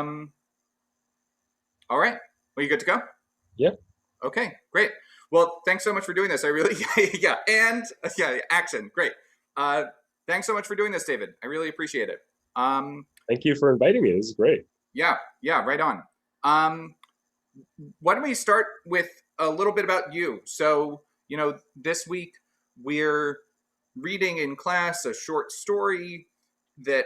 Um, all right. Well, you good to go? Yeah. Okay, great. Well, thanks so much for doing this. I really, yeah, and yeah, action. Great. Uh, Thanks so much for doing this, David. I really appreciate it. Um, Thank you for inviting me. This is great. yeah, yeah, right on. Um, why don't we start with a little bit about you? So, this week we're reading in class a short story that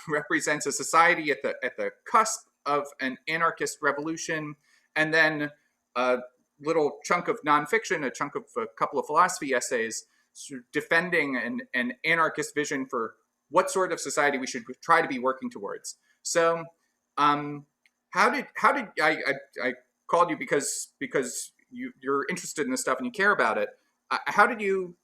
represents a society at the cusp of an anarchist revolution, and then a little chunk of nonfiction, a chunk of a couple of philosophy essays, sort of defending an anarchist vision for what sort of society we should try to be working towards. So, um, how did I called you because you're interested in this stuff and you care about it. How did you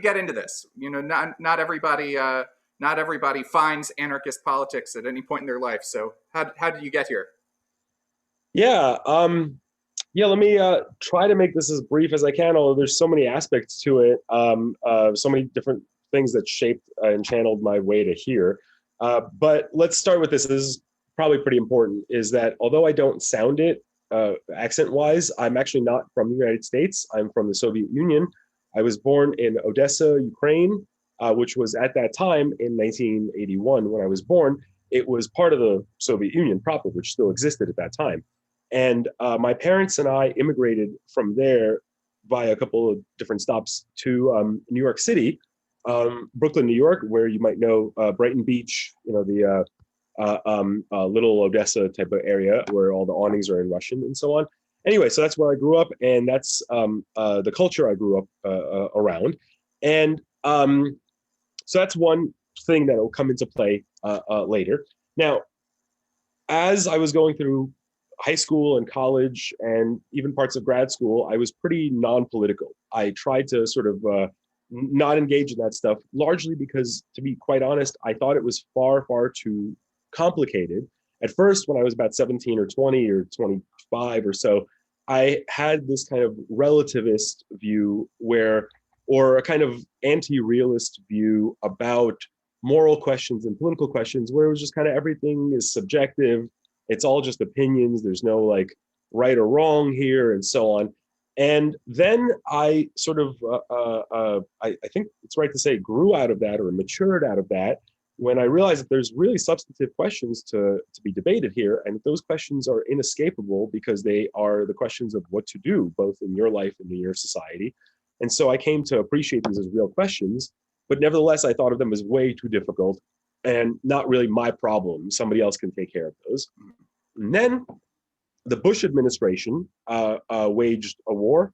get into this? Not everybody finds anarchist politics at any point in their life. So how did you get here? Yeah. Yeah. Let me try to make this as brief as I can, although there's so many aspects to it, so many different things that shaped and channeled my way to here. But let's start with this. This is probably pretty important, is that although I don't sound it accent-wise, I'm actually not from the United States. I'm from the Soviet Union. I was born in Odessa, Ukraine, which was at that time in 1981 when I was born. It was part of the Soviet Union proper, which still existed at that time. And my parents and I immigrated from there via a couple of different stops to New York City, Brooklyn, New York, where you might know Brighton Beach, the little Odessa type of area where all the awnings are in Russian and so on. Anyway, so that's where I grew up, and that's the culture I grew up around. And so that's one thing that will come into play later. Now, as I was going through high school and college and even parts of grad school, I was pretty non-political. I tried to sort of not engage in that stuff, largely because, to be quite honest, I thought it was far, far too complicated. At first, when I was about 17 or 20 or 25 or so, I had this kind of relativist view or a kind of anti-realist view about moral questions and political questions, where it was just kind of everything is subjective. It's all just opinions. There's no like right or wrong here and so on. And then I sort of, I think it's right to say, grew out of that or matured out of that when I realized that there's really substantive questions to be debated here. And those questions are inescapable because they are the questions of what to do, both in your life and in your society. And so I came to appreciate these as real questions, but nevertheless, I thought of them as way too difficult and not really my problem. Somebody else can take care of those. And then the Bush administration waged a war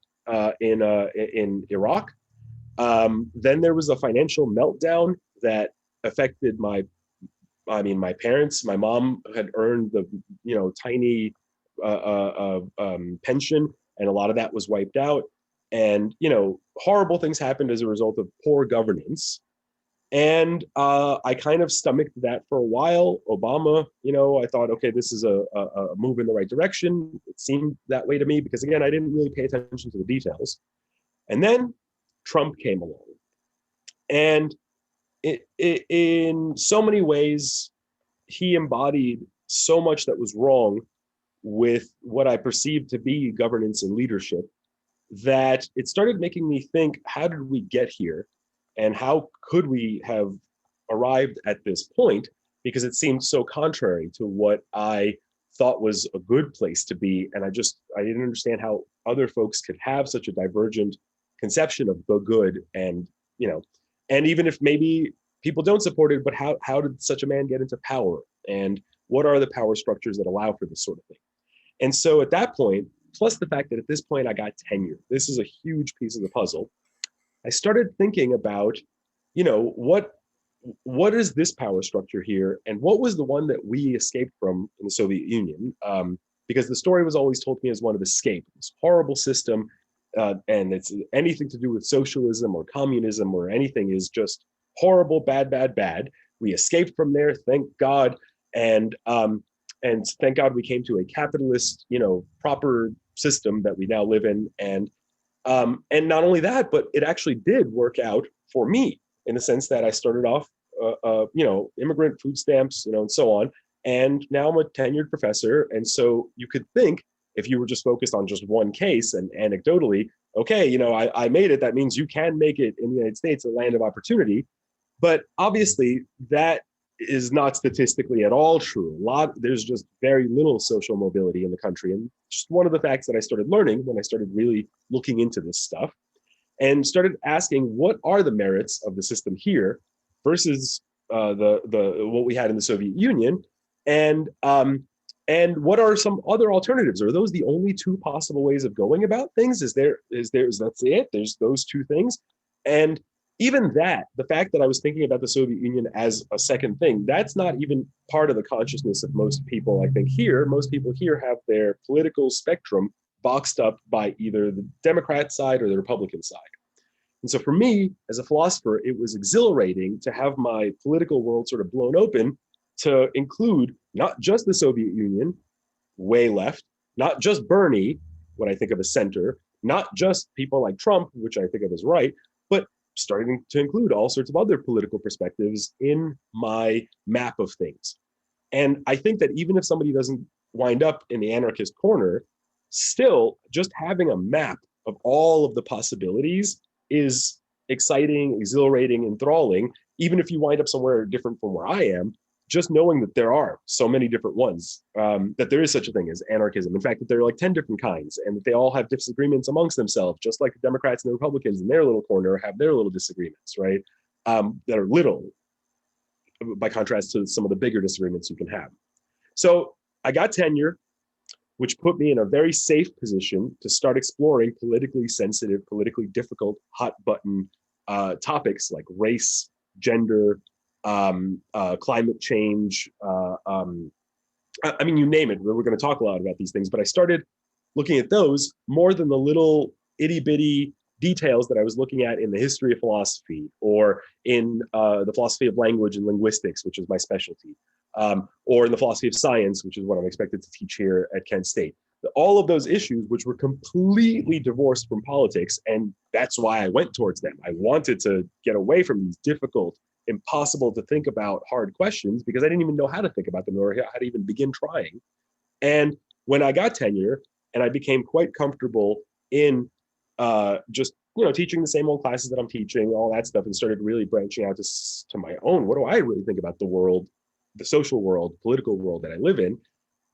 in Iraq. Then there was a financial meltdown that affected my parents. My mom had earned the tiny pension, and a lot of that was wiped out. And horrible things happened as a result of poor governance. And I kind of stomached that for a while. Obama, I thought, okay, this is a move in the right direction. It seemed that way to me because, again, I didn't really pay attention to the details. And then Trump came along. And in so many ways, he embodied so much that was wrong with what I perceived to be governance and leadership, that it started making me think, how did we get here? And how could we have arrived at this point? Because it seemed so contrary to what I thought was a good place to be. And I didn't understand how other folks could have such a divergent conception of the good. And, and even if maybe people don't support it, but how did such a man get into power? And what are the power structures that allow for this sort of thing? And so at that point, plus the fact that at this point I got tenure, this is a huge piece of the puzzle. I started thinking about, what is this power structure here, and what was the one that we escaped from in the Soviet Union? Because the story was always told to me as one of escape, this horrible system, and it's anything to do with socialism or communism or anything is just horrible, bad, bad, bad. We escaped from there, thank God, and thank God we came to a capitalist, proper system that we now live in, and not only that, but it actually did work out for me in the sense that I started off, immigrant food stamps, and so on. And now I'm a tenured professor. And so you could think if you were just focused on just one case and anecdotally, okay, I made it. That means you can make it in the United States, a land of opportunity. But obviously, that is not statistically at all true. There's just very little social mobility in the country. And just one of the facts that I started learning when I started really looking into this stuff and started asking what are the merits of the system here versus the what we had in the Soviet Union, and what are some other alternatives? Are those the only two possible ways of going about things? Is that's it? There's those two things, and even that, the fact that I was thinking about the Soviet Union as a second thing, that's not even part of the consciousness of most people. I think here, most people here have their political spectrum boxed up by either the Democrat side or the Republican side. And so for me, as a philosopher, it was exhilarating to have my political world sort of blown open to include not just the Soviet Union, way left, not just Bernie, what I think of as center, not just people like Trump, which I think of as right, but starting to include all sorts of other political perspectives in my map of things. And I think that even if somebody doesn't wind up in the anarchist corner, still just having a map of all of the possibilities is exciting, exhilarating, enthralling, even if you wind up somewhere different from where I am, just knowing that there are so many different ones, that there is such a thing as anarchism. In fact, that there are like 10 different kinds and that they all have disagreements amongst themselves, just like the Democrats and the Republicans in their little corner have their little disagreements, right? That are little by contrast to some of the bigger disagreements you can have. So I got tenure, which put me in a very safe position to start exploring politically sensitive, politically difficult, hot button topics like race, gender, climate change. I mean, you name it. We're going to talk a lot about these things, but I started looking at those more than the little itty bitty details that I was looking at in the history of philosophy or in the philosophy of language and linguistics, which is my specialty, or in the philosophy of science, which is what I'm expected to teach here at Kent State. All of those issues, which were completely divorced from politics, and that's why I went towards them. I wanted to get away from these difficult, impossible to think about hard questions because I didn't even know how to think about them or how to even begin trying. And when I got tenure and I became quite comfortable in just teaching the same old classes that I'm teaching, all that stuff, and started really branching out to my own. What do I really think about the world, the social world, political world that I live in?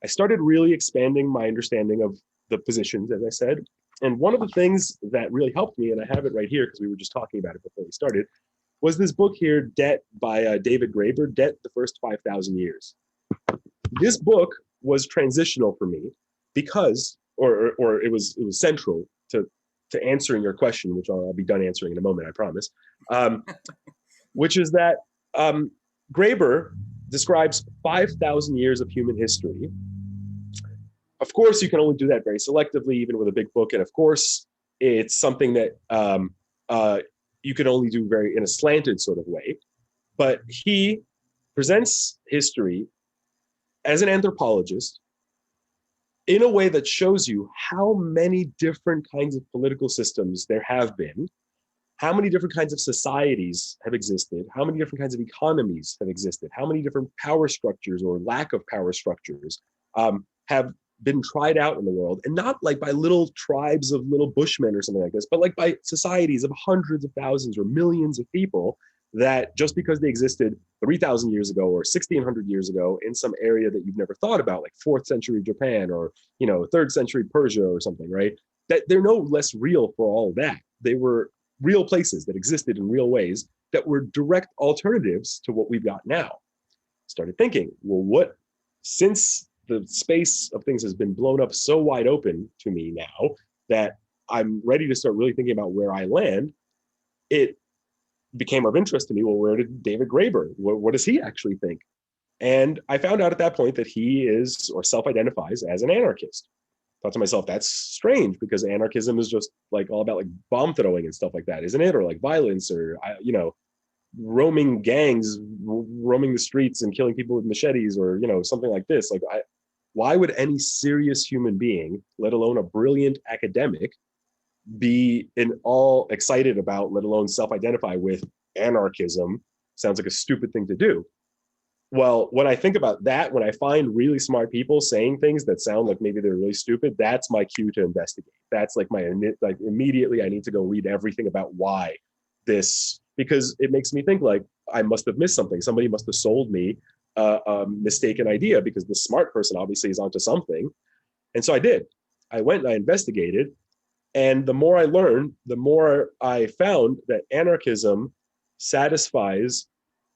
I started really expanding my understanding of the positions, as I said. And one of the things that really helped me, and I have it right here because we were just talking about it before we started, was this book here, Debt by David Graeber, Debt, the First 5,000 Years. This book was transitional for me because, or it was central to answering your question, which I'll be done answering in a moment, I promise, which is that Graeber describes 5,000 years of human history. Of course, you can only do that very selectively, even with a big book. And of course, it's something that you can only do very in a slanted sort of way. But he presents history as an anthropologist in a way that shows you how many different kinds of political systems there have been, how many different kinds of societies have existed, how many different kinds of economies have existed, how many different power structures or lack of power structures have been tried out in the world, and not like by little tribes of little bushmen or something like this, but like by societies of hundreds of thousands or millions of people that just because they existed 3,000 years ago or 1,600 years ago in some area that you've never thought about, like 4th century Japan or 3rd century Persia or something, right? That they're no less real for all of that. They were real places that existed in real ways that were direct alternatives to what we've got now. Started thinking, well, since the space of things has been blown up so wide open to me now that I'm ready to start really thinking about where I land, it became of interest to me. Well, where did David Graeber, what does he actually think? And I found out at that point that he is or self-identifies as an anarchist. Thought to myself, that's strange because anarchism is just like all about like bomb throwing and stuff like that, isn't it? Or like violence or, roaming gangs, roaming the streets and killing people with machetes or, something like this. Like, why would any serious human being, let alone a brilliant academic, be in all excited about, let alone self-identify with anarchism? Sounds like a stupid thing to do. Well, when I think about that, when I find really smart people saying things that sound like maybe they're really stupid, that's my cue to investigate. That's like my like immediately I need to go read everything about why this, because it makes me think like I must have missed something. Somebody must have sold me a mistaken idea because the smart person obviously is onto something. And so I did. I went and I investigated, and the more I learned, the more I found that anarchism satisfies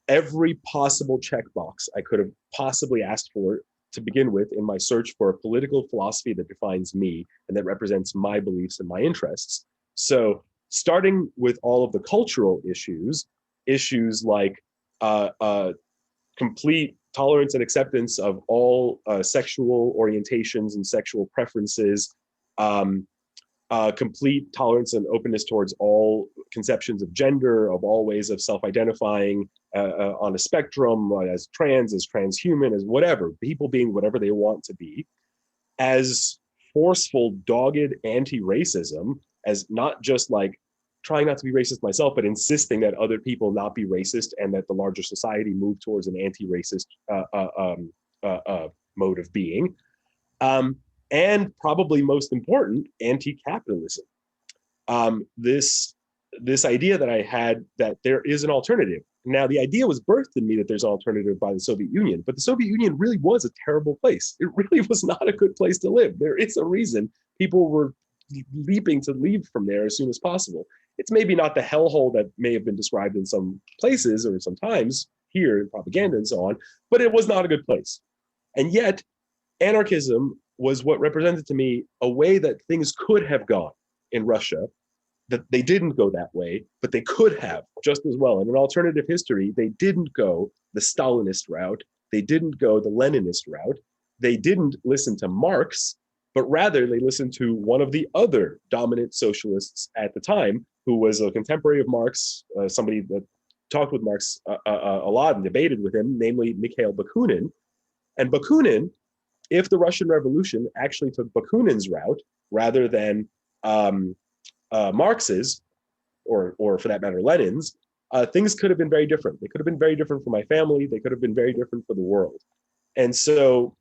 every possible checkbox I could have possibly asked for to begin with in my search for a political philosophy that defines me and that represents my beliefs and my interests. So, starting with all of the cultural issues, issues like complete tolerance and acceptance of all sexual orientations and sexual preferences, um, complete tolerance and openness towards all conceptions of gender, of all ways of self-identifying on a spectrum, as trans, as transhuman, as whatever, people being whatever they want to be, as forceful, dogged anti-racism, as not just like trying not to be racist myself, but insisting that other people not be racist and that the larger society move towards an anti-racist mode of being. Um, and probably most important, anti-capitalism. This idea that I had that there is an alternative. Now, the idea was birthed in me that there's an alternative by the Soviet Union, but the Soviet Union really was a terrible place. It really was not a good place to live. There is a reason people were leaping to leave from there as soon as possible. It's maybe not the hellhole that may have been described in some places or sometimes here in propaganda and so on, but it was not a good place. And yet, anarchism was what represented to me a way that things could have gone in Russia, that they didn't go that way, but they could have just as well. In an alternative history, they didn't go the Stalinist route. They didn't go the Leninist route. They didn't listen to Marx, but rather they listened to one of the other dominant socialists at the time, who was a contemporary of Marx, somebody that talked with Marx a lot and debated with him, namely Mikhail Bakunin. And Bakunin, if the Russian Revolution actually took Bakunin's route rather than Marx's, or for that matter, Lenin's, things could have been very different. They could have been very different for my family. They could have been very different for the world. And so,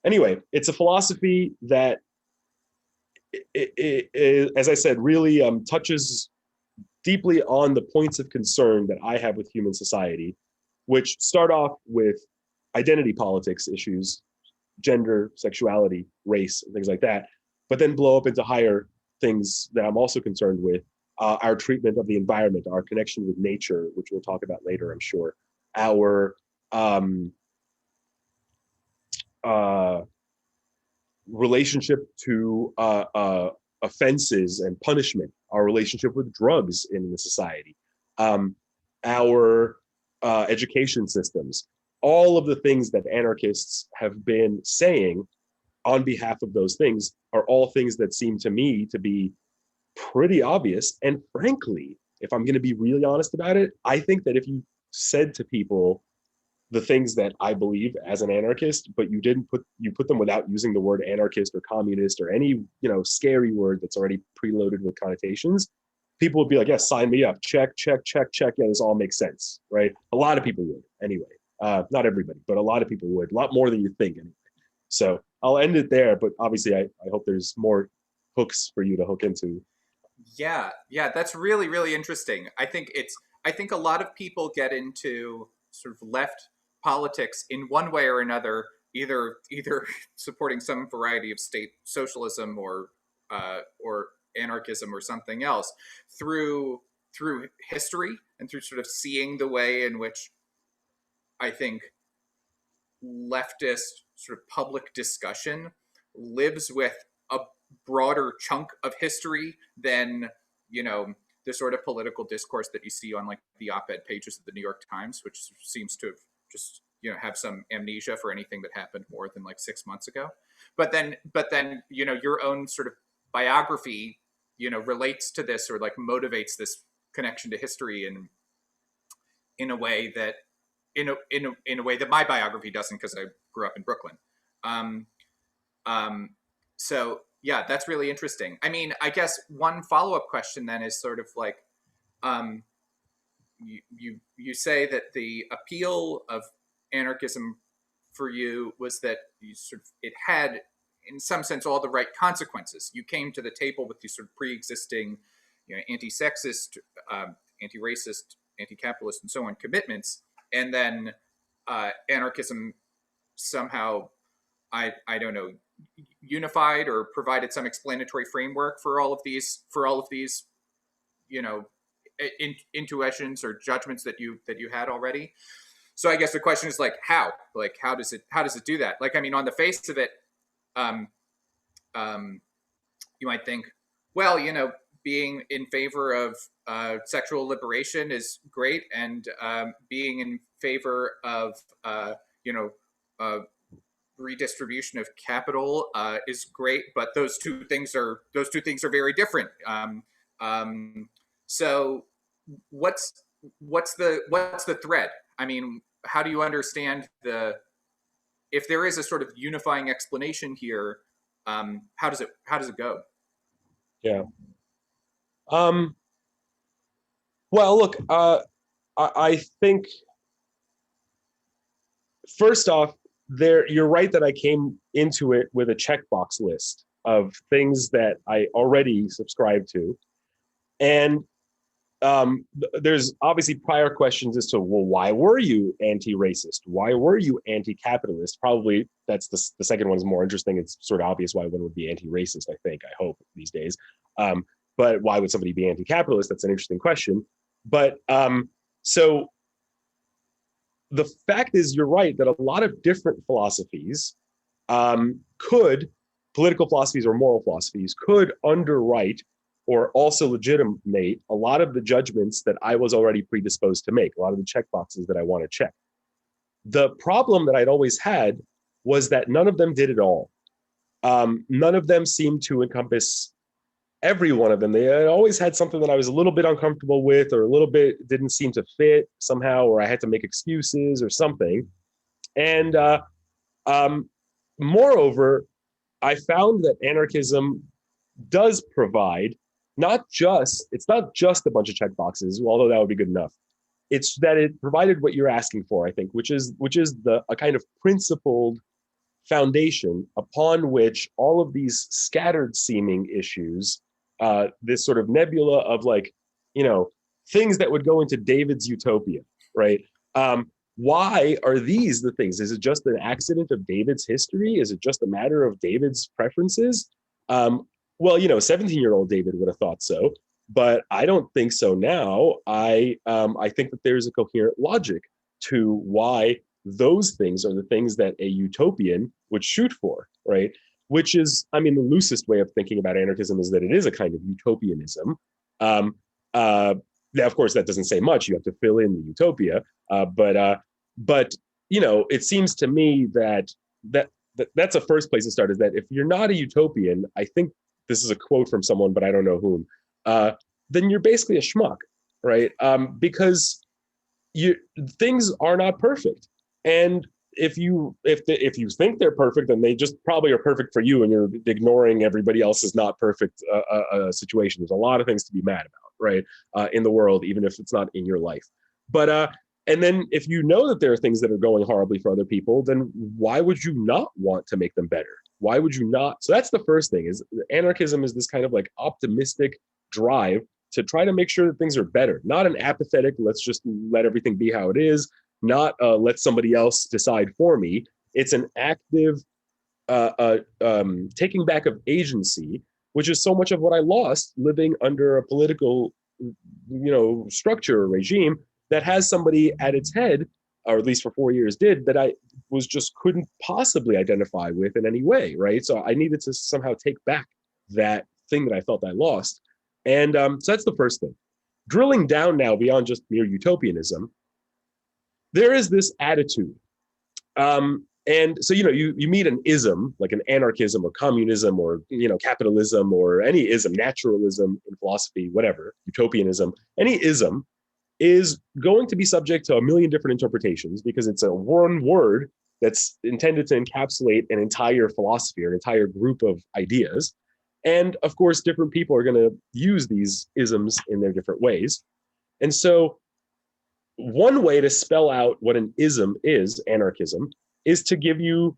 anyway, it's a philosophy that, as I said, really touches deeply on the points of concern that I have with human society, which start off with identity politics issues, gender, sexuality, race, and things like that, but then blow up into higher things that I'm also concerned with. Our treatment of the environment, our connection with nature, which we'll talk about later, I'm sure. Our relationship to offenses and punishment, our relationship with drugs in the society, our education systems, all of the things that anarchists have been saying on behalf of those things are all things that seem to me to be pretty obvious. And frankly, if I'm going to be really honest about it, I think that if you said to people the things that I believe as an anarchist, but you put them without using the word anarchist or communist or any, scary word that's already preloaded with connotations, people would be like, yes, sign me up. Check, check, check, check. Yeah, this all makes sense, right? A lot of people would anyway. Not everybody, but a lot of people would, a lot more than you think anyway. So I'll end it there, but obviously I hope there's more hooks for you to hook into. Yeah, that's really, really interesting. I think a lot of people get into sort of left politics in one way or another, either supporting some variety of state socialism or anarchism or something else through history and through sort of seeing the way in which I think leftist sort of public discussion lives with a broader chunk of history than the sort of political discourse that you see on like the op-ed pages of the New York Times, which seems to have just have some amnesia for anything that happened more than like 6 months ago. But then your own sort of biography relates to this or like motivates this connection to history in a way that in a way that my biography doesn't because I grew up in Brooklyn. Um, um, so yeah, that's really interesting. I mean, I guess one follow up question then is sort of like, um, you say that the appeal of anarchism for you was that you sort of it had, in some sense, all the right consequences. You came to the table with these sort of pre-existing, anti-sexist, anti-racist, anti-capitalist, and so on commitments, and then anarchism somehow, I don't know, unified or provided some explanatory framework for all of these, you know, intuitions or judgments that you had already. So I guess the question is, like, how does it do that? Like, I mean, on the face of it, um, um, you might think, well, being in favor of sexual liberation is great, and being in favor of you know uh, redistribution of capital is great, but those two things are very different. So what's the thread? I mean, how do you understand if there is a sort of unifying explanation here? How does it go? Yeah. Um, well, look, I think first off, you're right that I came into it with a checkbox list of things that I already subscribe to. And there's obviously prior questions as to, well, why were you anti-racist? Why were you anti-capitalist? Probably that's the second one is more interesting. It's sort of obvious why one would be anti-racist, I think, I hope these days. But why would somebody be anti-capitalist? That's an interesting question. But so the fact is, you're right that a lot of different philosophies political philosophies or moral philosophies could underwrite or also legitimate a lot of the judgments that I was already predisposed to make, a lot of the checkboxes that I want to check. The problem that I'd always had was that none of them did it all. None of them seemed to encompass every one of them. They had always had something that I was a little bit uncomfortable with, or a little bit didn't seem to fit somehow, or I had to make excuses or something. And moreover, I found that anarchism does provide it's not just a bunch of checkboxes, although that would be good enough. It's that it provided what you're asking for, I think, which is a kind of principled foundation upon which all of these scattered seeming issues, this sort of nebula of, like, things that would go into David's utopia, right? Why are these the things? Is it just an accident of David's history? Is it just a matter of David's preferences? Well, 17-year-old David would have thought so, but I don't think so now. I think that there's a coherent logic to why those things are the things that a utopian would shoot for, right? Which is, I mean, the loosest way of thinking about anarchism is that it is a kind of utopianism. Now, of course, that doesn't say much. You have to fill in the utopia, but it seems to me that's a first place to start. Is that if you're not a utopian, I think this is a quote from someone, but I don't know whom, then you're basically a schmuck, right? Because things are not perfect. And if you think they're perfect, then they just probably are perfect for you, and you're ignoring everybody else's not perfect situation. There's a lot of things to be mad about, right, in the world, even if it's not in your life. But and then if you know that there are things that are going horribly for other people, then why would you not want to make them better? Why would you not? So that's the first thing. Is anarchism is this kind of like optimistic drive to try to make sure that things are better, not an apathetic, let's just let everything be how it is, not let somebody else decide for me. It's an active taking back of agency, which is so much of what I lost living under a political, structure or regime that has somebody at its head, or at least for 4 years did, that I couldn't possibly identify with in any way, right? So I needed to somehow take back that thing that I felt I lost. And so that's the first thing. Drilling down now beyond just mere utopianism, there is this attitude. And so, you meet an ism, like an anarchism or communism or, capitalism or any ism, naturalism in philosophy, whatever, utopianism, any ism is going to be subject to a million different interpretations because it's a one word that's intended to encapsulate an entire philosophy or an entire group of ideas. And of course, different people are going to use these isms in their different ways. And so one way to spell out what an ism is, anarchism, is to give you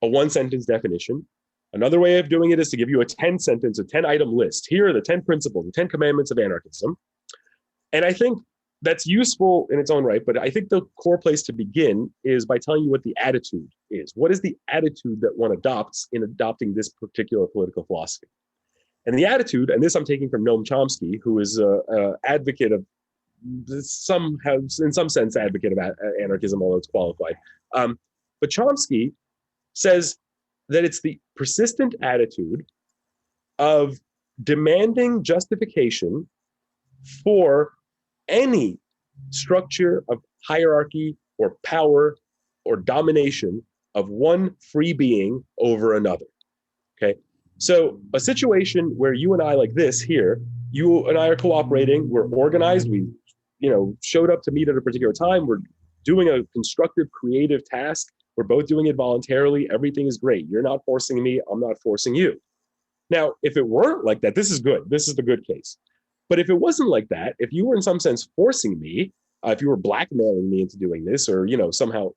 a one sentence definition. Another way of doing it is to give you a 10 sentence, a 10 item list. Here are the 10 principles, the 10 commandments of anarchism. And I think that's useful in its own right, but I think the core place to begin is by telling you what the attitude is. What is the attitude that one adopts in adopting this particular political philosophy? And the attitude, and this I'm taking from Noam Chomsky, who is an advocate of in some sense, advocate of anarchism, although it's qualified. But Chomsky says that it's the persistent attitude of demanding justification for any structure of hierarchy or power or domination of one free being over another. Okay. So a situation where you and I, like this here, you and I are cooperating, we're organized, we showed up to meet at a particular time, we're doing a constructive, creative task, we're both doing it voluntarily, everything is great. You're not forcing me, I'm not forcing you. Now, if it weren't like that, this is good. This is the good case. But if it wasn't like that, if you were in some sense forcing me, if you were blackmailing me into doing this, or somehow,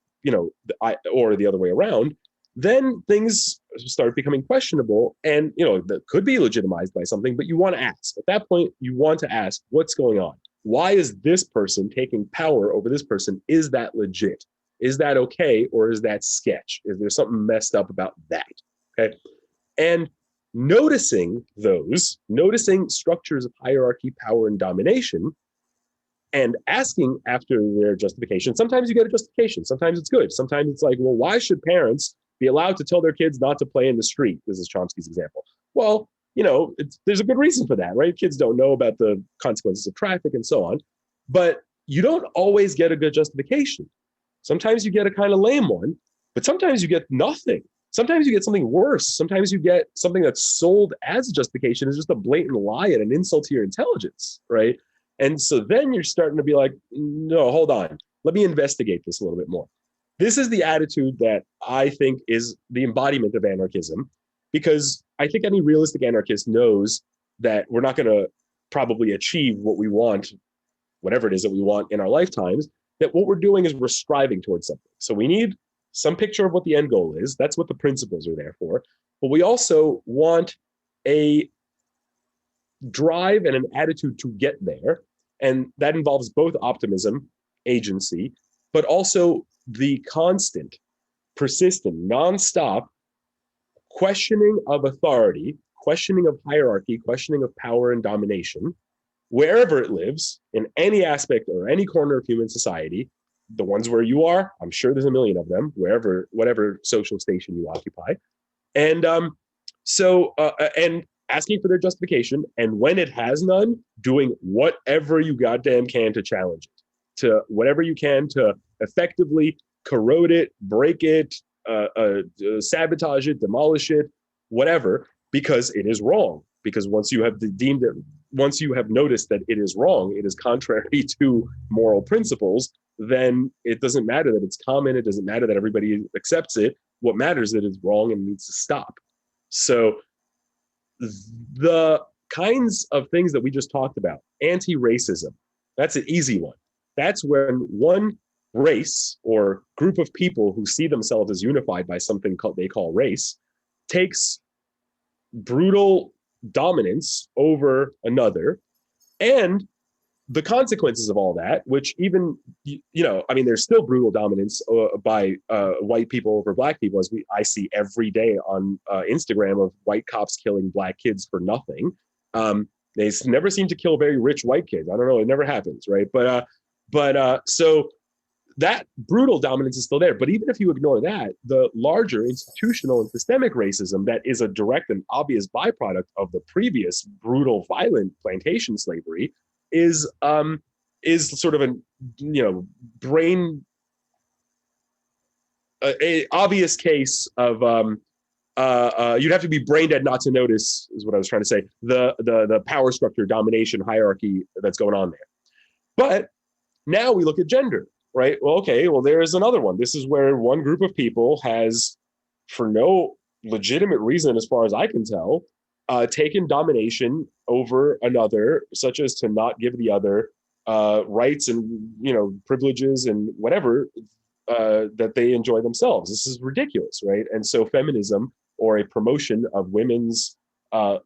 or the other way around, then things start becoming questionable, and that could be legitimized by something. But you want to ask at that point. You want to ask, what's going on? Why is this person taking power over this person? Is that legit? Is that okay, or is that sketch? Is there something messed up about that? Okay, and noticing structures of hierarchy, power, and domination, and asking after their justification. Sometimes you get a justification. Sometimes it's good. Sometimes it's like, well, why should parents be allowed to tell their kids not to play in the street? This is Chomsky's example. Well, there's a good reason for that, right? Kids don't know about the consequences of traffic and so on. But you don't always get a good justification. Sometimes you get a kind of lame one, but sometimes you get nothing. Sometimes you get something worse. Sometimes you get something that's sold as a justification is just a blatant lie and an insult to your intelligence, right? And so then you're starting to be like, no, hold on. Let me investigate this a little bit more. This is the attitude that I think is the embodiment of anarchism, because I think any realistic anarchist knows that we're not going to probably achieve what we want, whatever it is that we want in our lifetimes, that what we're doing is we're striving towards something. So we need some picture of what the end goal is. That's what the principles are there for. But we also want a drive and an attitude to get there. And that involves both optimism, agency, but also the constant, persistent, nonstop questioning of authority, questioning of hierarchy, questioning of power and domination, wherever it lives, in any aspect or any corner of human society. The ones where you are, I'm sure there's a million of them, whatever social station you occupy. And and asking for their justification, and when it has none, doing whatever you goddamn can to challenge it, to whatever you can to effectively corrode it, break it, sabotage it, demolish it, whatever, because it is wrong. Because once you have deemed it, once you have noticed that it is wrong, it is contrary to moral principles, then it doesn't matter that it's common. It doesn't matter that everybody accepts it. What matters is that it's wrong and needs to stop. So the kinds of things that we just talked about, anti-racism, that's an easy one. That's when one race or group of people who see themselves as unified by something they call race takes brutal dominance over another, and the consequences of all that, which even, there's still brutal dominance by white people over black people, as I see every day on Instagram of white cops killing black kids for nothing. They never seem to kill very rich white kids. I don't know, it never happens, right? So that brutal dominance is still there. But even if you ignore that, the larger institutional and systemic racism that is a direct and obvious byproduct of the previous brutal, violent plantation slavery is sort of a obvious case of you'd have to be brain dead not to notice, is what I was trying to say, the power structure, domination, hierarchy that's going on there. But now we look at gender, right? Well, okay, there's another one. This is where one group of people has, for no legitimate reason, as far as I can tell, taken domination over another, such as to not give the other rights and privileges and whatever that they enjoy themselves. This is ridiculous, right? And so feminism, or a promotion of women's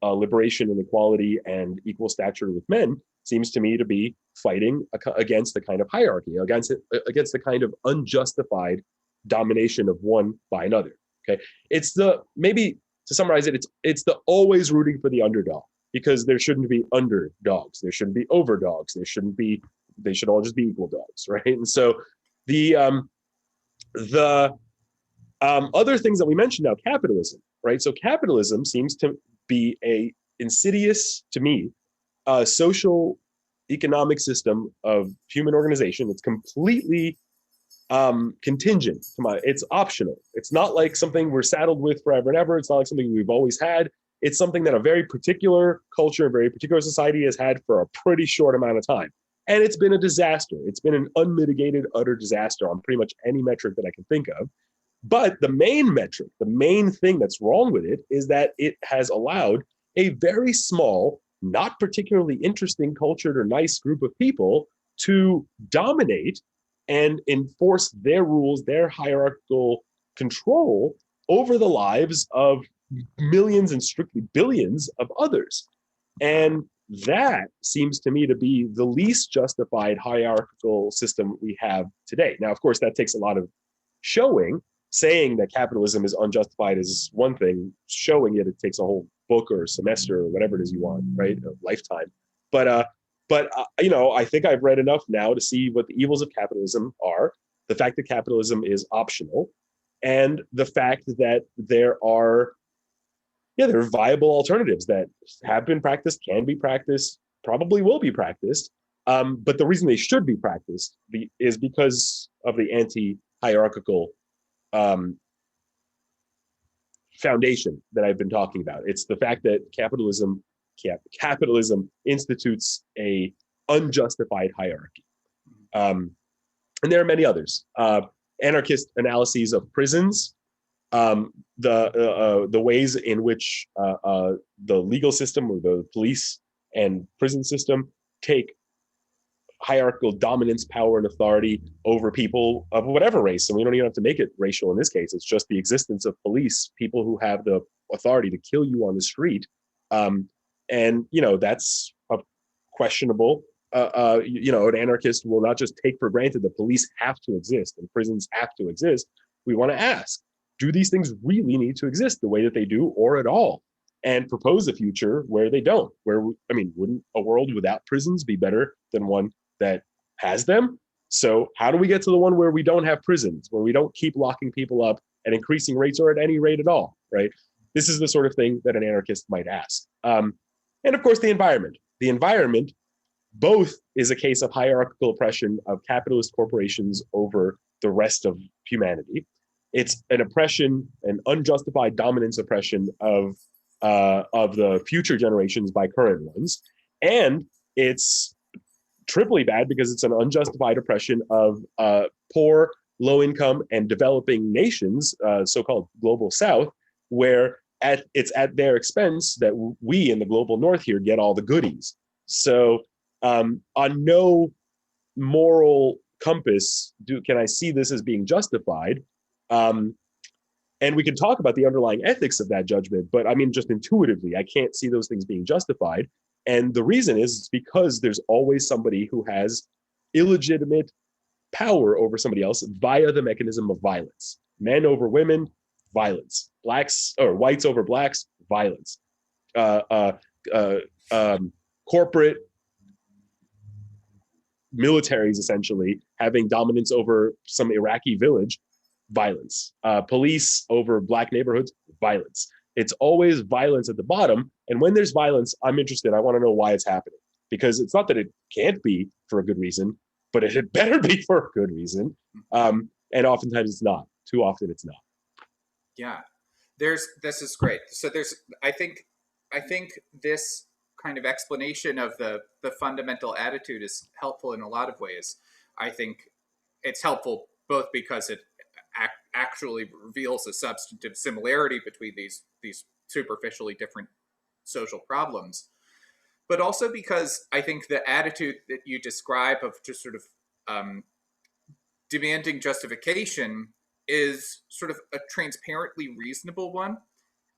liberation and equality and equal stature with men, seems to me to be fighting against the kind of hierarchy, against the kind of unjustified domination of one by another. Okay, it's the maybe to summarize it, it's the always rooting for the underdog, because there shouldn't be underdogs, there shouldn't be overdogs, they should all just be equal dogs, right? And so the other things that we mentioned now, capitalism, right? So capitalism seems to be a insidious, to me, social economic system of human organization. It's completely contingent. It's optional. It's not like something we're saddled with forever and ever. It's not like something we've always had. It's something that a very particular culture, a very particular society has had for a pretty short amount of time. And it's been a disaster. It's been an unmitigated, utter disaster on pretty much any metric that I can think of. But the main metric, the main thing that's wrong with it, is that it has allowed a very small, not particularly interesting, cultured, or nice group of people to dominate and enforce their rules, their hierarchical control over the lives of millions and strictly billions of others. And that seems to me to be the least justified hierarchical system we have today. Now, of course, that takes a lot of showing. Saying that capitalism is unjustified is one thing. Showing it takes a whole book or semester or whatever it is you want, right? A lifetime. But I think I've read enough now to see what the evils of capitalism are. The fact that capitalism is optional, and the fact that there are viable alternatives that have been practiced, can be practiced, probably will be practiced. But the reason they should be practiced is because of the anti-hierarchical foundation that I've been talking about. It's the fact that capitalism institutes a unjustified hierarchy. And there are many others. Anarchist analyses of prisons, the ways in which the legal system, or the police and prison system, take hierarchical dominance, power, and authority over people of whatever race. And we don't even have to make it racial in this case. It's just the existence of police, people who have the authority to kill you on the street. And that's a questionable. An anarchist will not just take for granted that police have to exist and prisons have to exist. We want to ask, do these things really need to exist the way that they do, or at all? And propose a future where they don't. Wouldn't a world without prisons be better than one that has them? So how do we get to the one where we don't have prisons, where we don't keep locking people up at increasing rates, or at any rate at all, right? This is the sort of thing that an anarchist might ask. And of course, the environment. The environment both is a case of hierarchical oppression of capitalist corporations over the rest of humanity. It's an oppression, an unjustified dominance oppression of the future generations by current ones. And it's triply bad because it's an unjustified oppression of poor, low-income, and developing nations, so-called global south, where it's at their expense that we in the global north here get all the goodies. So on no moral compass can I see this as being justified. And we can talk about the underlying ethics of that judgment, but just intuitively, I can't see those things being justified. And the reason is because there's always somebody who has illegitimate power over somebody else via the mechanism of violence. Men over women, violence. Whites over blacks, violence. Corporate militaries essentially having dominance over some Iraqi village, violence. Police over black neighborhoods, violence. It's always violence at the bottom. And when there's violence, I'm interested. I want to know why it's happening. Because it's not that it can't be for a good reason, but it had better be for a good reason. And oftentimes it's not. Too often it's not. Yeah. This is great. So I think this kind of explanation of the fundamental attitude is helpful in a lot of ways. I think it's helpful both because it actually reveals a substantive similarity between these superficially different social problems, but also because I think the attitude that you describe of just sort of um, demanding justification is sort of a transparently reasonable one,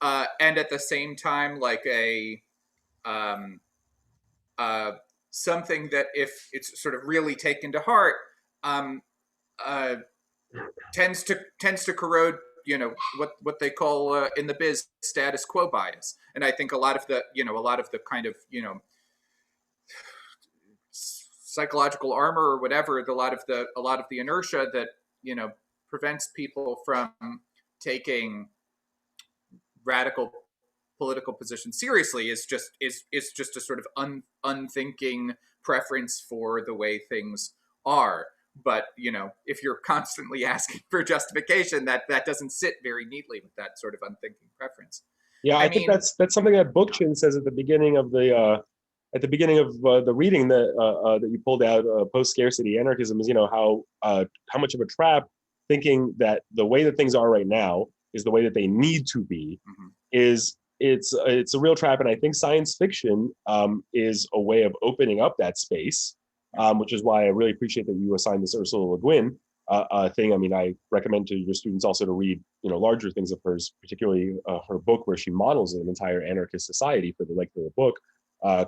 and at the same time, like a um, uh, something that, if it's sort of really taken to heart, um, uh, tends to corrode, what they call in the biz status quo bias. And I think a lot of the kind of psychological armor or whatever, a lot of the inertia that prevents people from taking radical political position seriously is just a sort of unthinking preference for the way things are. But if you're constantly asking for justification, that doesn't sit very neatly with that sort of unthinking preference. Yeah, I I think mean, that's something that Bookchin says at the beginning of the reading that you pulled out, post scarcity anarchism, is how much of a trap thinking that the way that things are right now is the way that they need to be mhm, is it's a real trap. And I think science fiction is a way of opening up that space, which is why I really appreciate that you assigned this Ursula Le Guin thing. I mean, I recommend to your students also to read larger things of hers, particularly her book where she models an entire anarchist society for the length of the book,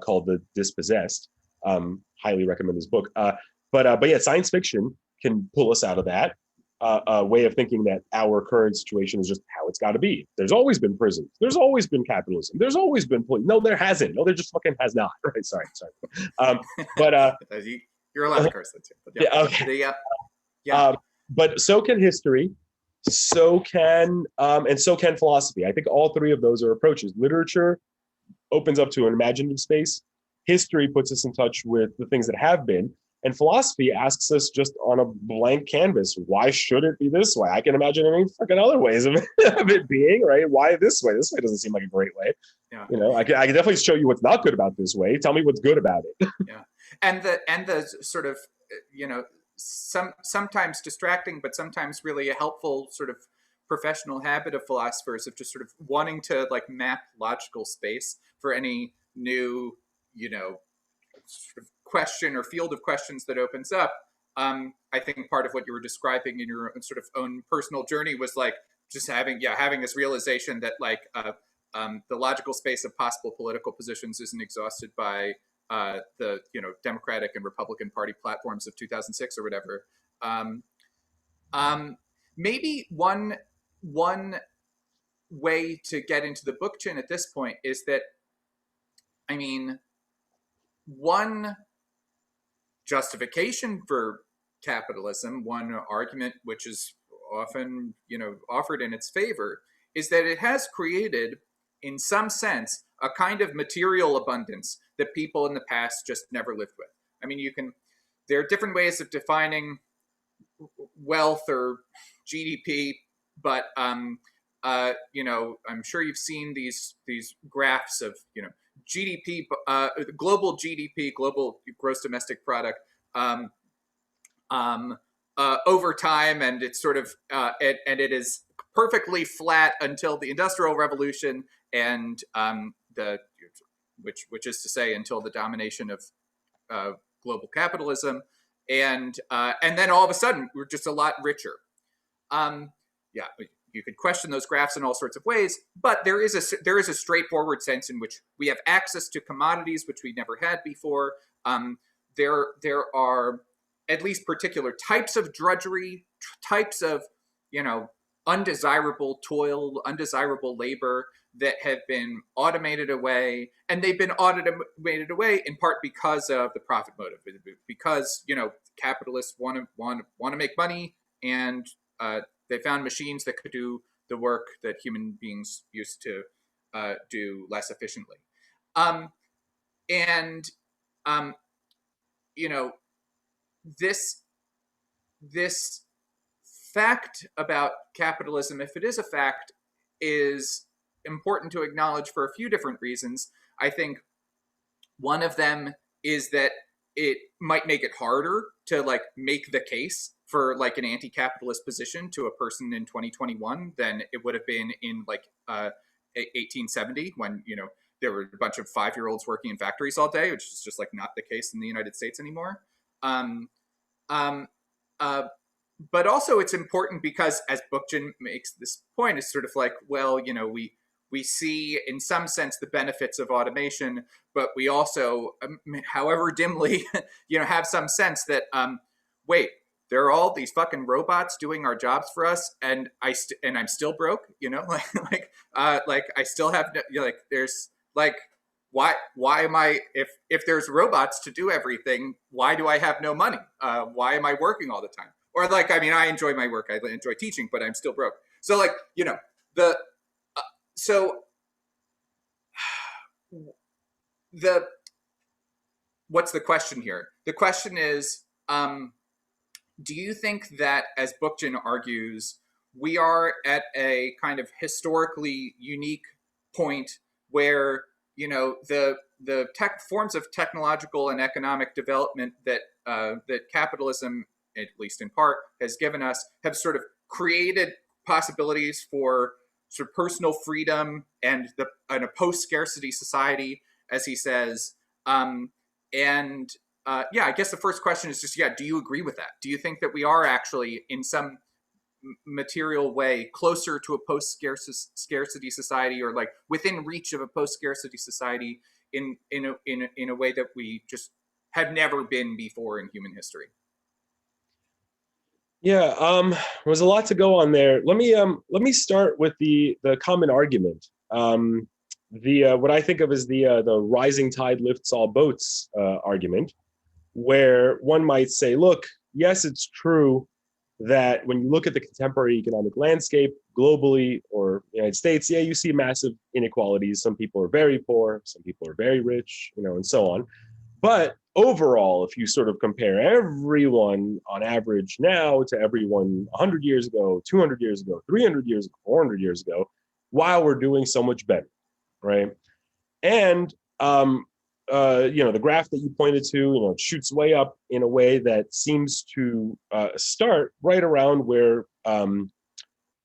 called The Dispossessed. Highly recommend this book. But yeah, science fiction can pull us out of that way of thinking that our current situation is just how it's got to be. There's always been prisons. There's always been capitalism. There's always been no, there hasn't. No, there just fucking has not. Right? Sorry. Um, but you're allowed to curse that too. But yeah, yeah, okay. yeah. But so can history, and so can philosophy. I think all three of those are approaches. Literature opens up to an imaginative space. History puts us in touch with the things that have been. And philosophy asks us just on a blank canvas, why should it be this way? I can imagine any fucking other ways of it being, right? Why this way? This way doesn't seem like a great way. Yeah. I can definitely show you what's not good about this way. Tell me what's good about it. Yeah. And the sort of, sometimes distracting, but sometimes really a helpful sort of professional habit of philosophers of just sort of wanting to like map logical space for any new, sort of question or field of questions that opens up. I think part of what you were describing in your sort of own personal journey was like just having this realization that like the logical space of possible political positions isn't exhausted by the Democratic and Republican Party platforms of 2006 or whatever. Um, Maybe one way to get into the book chin at this point is that, I mean, one justification for capitalism, one argument which is often offered in its favor, is that it has created, in some sense, a kind of material abundance that people in the past just never lived with. I mean, there are different ways of defining wealth or GDP, but I'm sure you've seen these graphs of GDP, global GDP, global gross domestic product, um, over time, and it's sort of and it is perfectly flat until the Industrial Revolution, and the which is to say until the domination of global capitalism, and then all of a sudden we're just a lot richer. Yeah, you could question those graphs in all sorts of ways, but there is a straightforward sense in which we have access to commodities which we never had before. There are at least particular types of drudgery, types of undesirable toil, undesirable labor that have been automated away, and they've been automated away in part because of the profit motive, because capitalists want to make money, and they found machines that could do the work that human beings used to do less efficiently. Um, and um, you know this this fact about capitalism, if it is a fact, is important to acknowledge for a few different reasons. I think one of them is that it might make it harder to like make the case for like an anti-capitalist position to a person in 2021 than it would have been in like 1870, when there were a bunch of 5-year-olds working in factories all day, which is just like not the case in the United States anymore. Um, um, uh, but also it's important because, as Bookchin makes this point, it's sort of like, well, we see in some sense the benefits of automation, but we also, however dimly, have some sense that wait, there are all these fucking robots doing our jobs for us, and I'm still broke, like I still have there's like why am I, if there's robots to do everything, why do I have no money? Why am I working all the time? Or like, I mean, I enjoy my work, I enjoy teaching, but I'm still broke. So like, the so the what's the question here? The question is, do you think that, as Bookchin argues, we are at a kind of historically unique point where the tech forms of technological and economic development that capitalism, at least in part, has given us, have sort of created possibilities for sort of personal freedom and a post-scarcity society, as he says, and yeah, I guess the first question is just, yeah, do you agree with that? Do you think that we are actually, in some material way, closer to a post-scarcity society, or like within reach of a post-scarcity society in a way that we just have never been before in human history? Yeah, there's a lot to go on there. Let me start with the common argument. The what I think of as the rising tide lifts all boats argument, where one might say, look, yes, it's true that when you look at the contemporary economic landscape globally or the United States, yeah, you see massive inequalities. Some people are very poor, some people are very rich, and so on. But overall, if you sort of compare everyone on average now to everyone 100 years ago, 200 years ago, 300 years ago, 400 years ago, wow, we're doing so much better, right? And the graph that you pointed to, it shoots way up in a way that seems to start right around where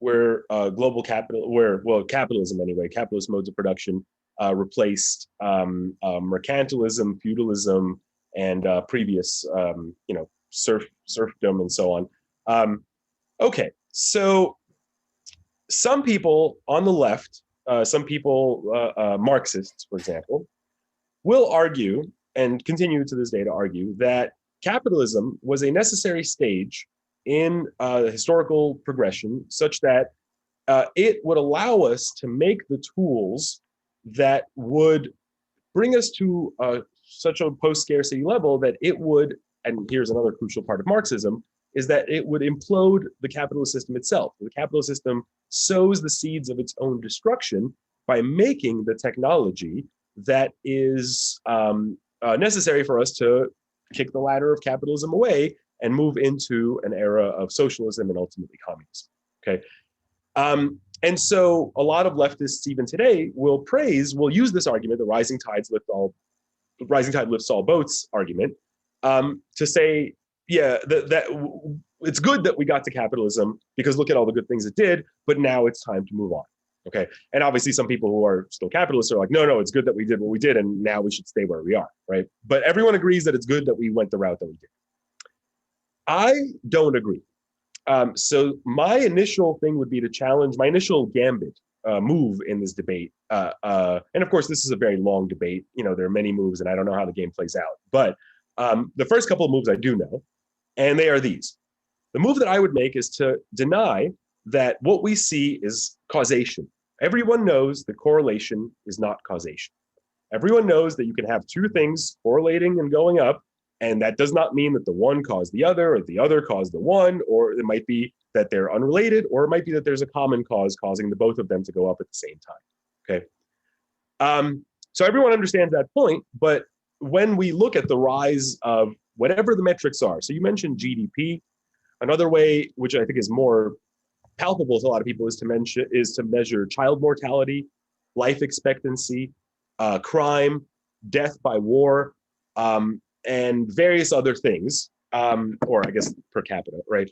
global capital, capitalism anyway, capitalist modes of production replaced mercantilism, feudalism, and previous, serfdom and so on. Okay, so some people on the left, some people, Marxists, for example, will argue and continue to this day to argue that capitalism was a necessary stage in historical progression, such that it would allow us to make the tools that would bring us to such a post-scarcity level that it would, and here's another crucial part of Marxism, is that it would implode the capitalist system itself. The capitalist system sows the seeds of its own destruction by making the technology that is necessary for us to kick the ladder of capitalism away and move into an era of socialism and ultimately communism. Okay. And so a lot of leftists even today will use this argument, the rising tide lifts all boats argument, to say, yeah, that it's good that we got to capitalism because look at all the good things it did, but now it's time to move on. Okay. And obviously some people who are still capitalists are like, no, it's good that we did what we did and now we should stay where we are, right? But everyone agrees that it's good that we went the route that we did. I don't agree. So my initial thing would be to challenge, my initial gambit move in this debate. And of course, this is a very long debate. There are many moves and I don't know how the game plays out. But the first couple of moves I do know, and they are these. The move that I would make is to deny that what we see is causation. Everyone knows that correlation is not causation. Everyone knows that you can have two things correlating and going up, and that does not mean that the one caused the other or the other caused the one, or it might be that they're unrelated, or it might be that there's a common cause causing the both of them to go up at the same time. Okay. So everyone understands that point, but when we look at the rise of whatever the metrics are, so you mentioned GDP, another way, which I think is more palpable to a lot of people, is to measure child mortality, life expectancy, crime, death by war, and various other things, or I guess per capita, right?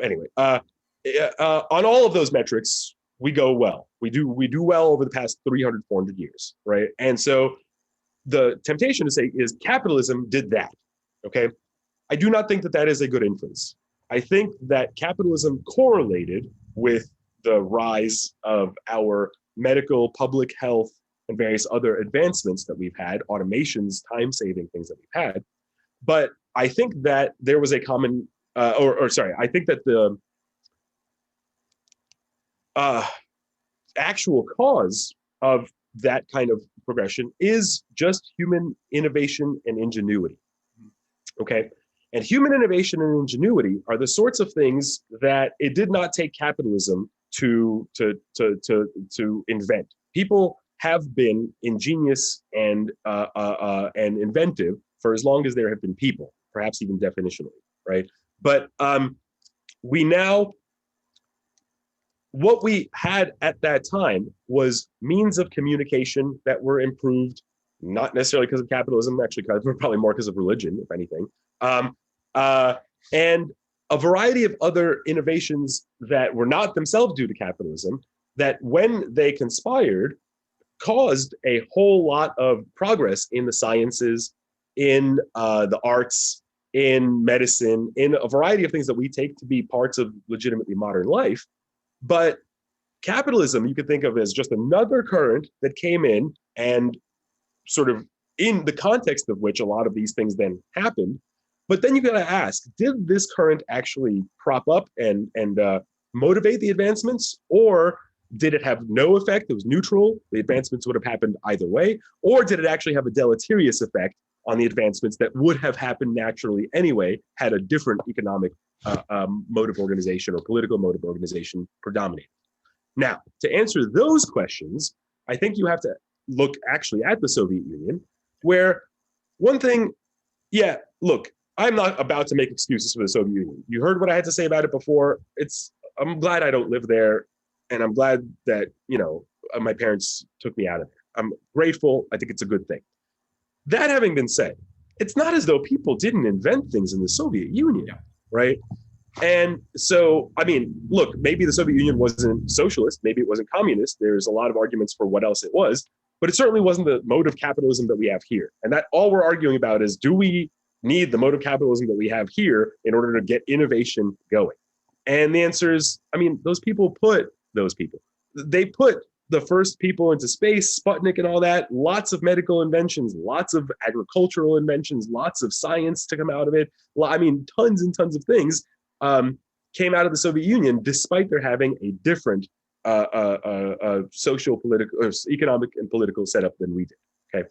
Anyway, on all of those metrics, we go well. We do well over the past 300, 400 years, right? And so the temptation to say is capitalism did that, okay? I do not think that that is a good inference. I think that capitalism correlated with the rise of our medical, public health, and various other advancements that we've had, automations, time-saving things that we've had. But I think that there was a common, I think that the actual cause of that kind of progression is just human innovation and ingenuity. Okay. And human innovation and ingenuity are the sorts of things that it did not take capitalism to invent. People have been ingenious and inventive for as long as there have been people, perhaps even definitionally, right? But we now, what we had at that time was means of communication that were improved, not necessarily because of capitalism, actually, probably more because of religion, if anything. And a variety of other innovations that were not themselves due to capitalism, that when they conspired, caused a whole lot of progress in the sciences, in the arts, in medicine, in a variety of things that we take to be parts of legitimately modern life. But capitalism, you could think of as just another current that came in and sort of in the context of which a lot of these things then happened. But then you got to ask, did this current actually prop up and motivate the advancements, or did it have no effect? It was neutral. The advancements would have happened either way. Or did it actually have a deleterious effect on the advancements that would have happened naturally anyway, had a different economic mode of organization or political mode of organization predominated? Now, to answer those questions, I think you have to look actually at the Soviet Union, where one thing, yeah, look, I'm not about to make excuses for the Soviet Union. You heard what I had to say about it before. I'm glad I don't live there, and I'm glad that, my parents took me out of there. I'm grateful. I think it's a good thing. That having been said, it's not as though people didn't invent things in the Soviet Union, right? And so, I mean, look, maybe the Soviet Union wasn't socialist, maybe it wasn't communist. There's a lot of arguments for what else it was, but it certainly wasn't the mode of capitalism that we have here. And that all we're arguing about is, do we need the mode of capitalism that we have here in order to get innovation going? And the answer is, I mean, they put the first people into space, Sputnik and all that, lots of medical inventions, lots of agricultural inventions, lots of science to come out of it. I mean, tons and tons of things came out of the Soviet Union, despite their having a different social, political, or economic and political setup than we did. Okay.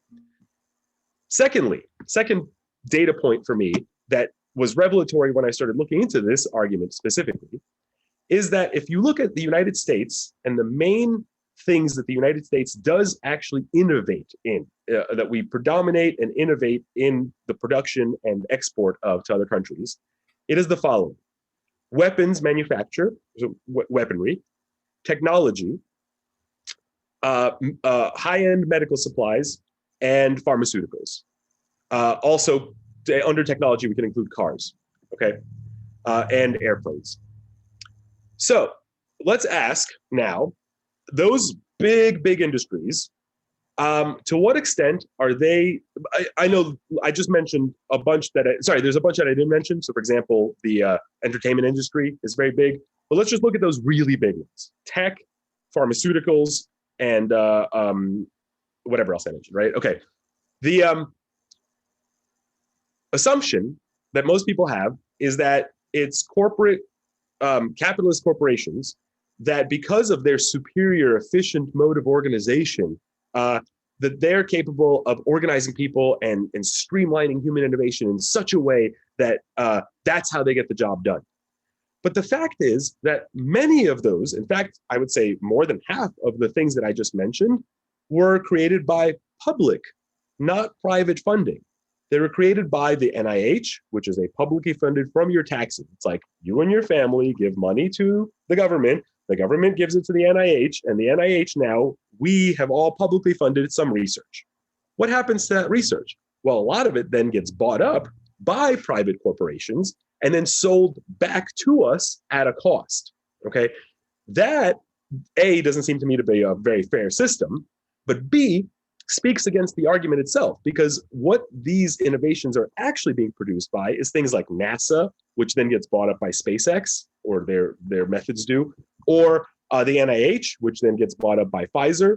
Second data point for me that was revelatory when I started looking into this argument specifically is that if you look at the United States and the main things that the United States does actually innovate in, that we predominate and innovate in the production and export of to other countries, it is the following: weapons manufacture, so weaponry, technology, high-end medical supplies, and pharmaceuticals. Also, under technology, we can include cars, okay, and airplanes. So let's ask now, those big industries, to what extent are they? I know I just mentioned a bunch there's a bunch that I didn't mention. So for example, the entertainment industry is very big, but let's just look at those really big ones: tech, pharmaceuticals, and whatever else I mentioned, right? Okay. The assumption that most people have is that it's corporate capitalist corporations that, because of their superior, efficient mode of organization, that they're capable of organizing people and streamlining human innovation in such a way that that's how they get the job done. But the fact is that many of those, in fact, I would say more than half of the things that I just mentioned, were created by public, not private funding. They were created by the NIH, which is a publicly funded from your taxes. It's like you and your family give money to the government gives it to the NIH, and the NIH now, we have all publicly funded some research. What happens to that research? Well, a lot of it then gets bought up by private corporations and then sold back to us at a cost, okay? That A, doesn't seem to me to be a very fair system, but B, speaks against the argument itself, because what these innovations are actually being produced by is things like NASA, which then gets bought up by SpaceX, or their methods do, or the NIH, which then gets bought up by Pfizer,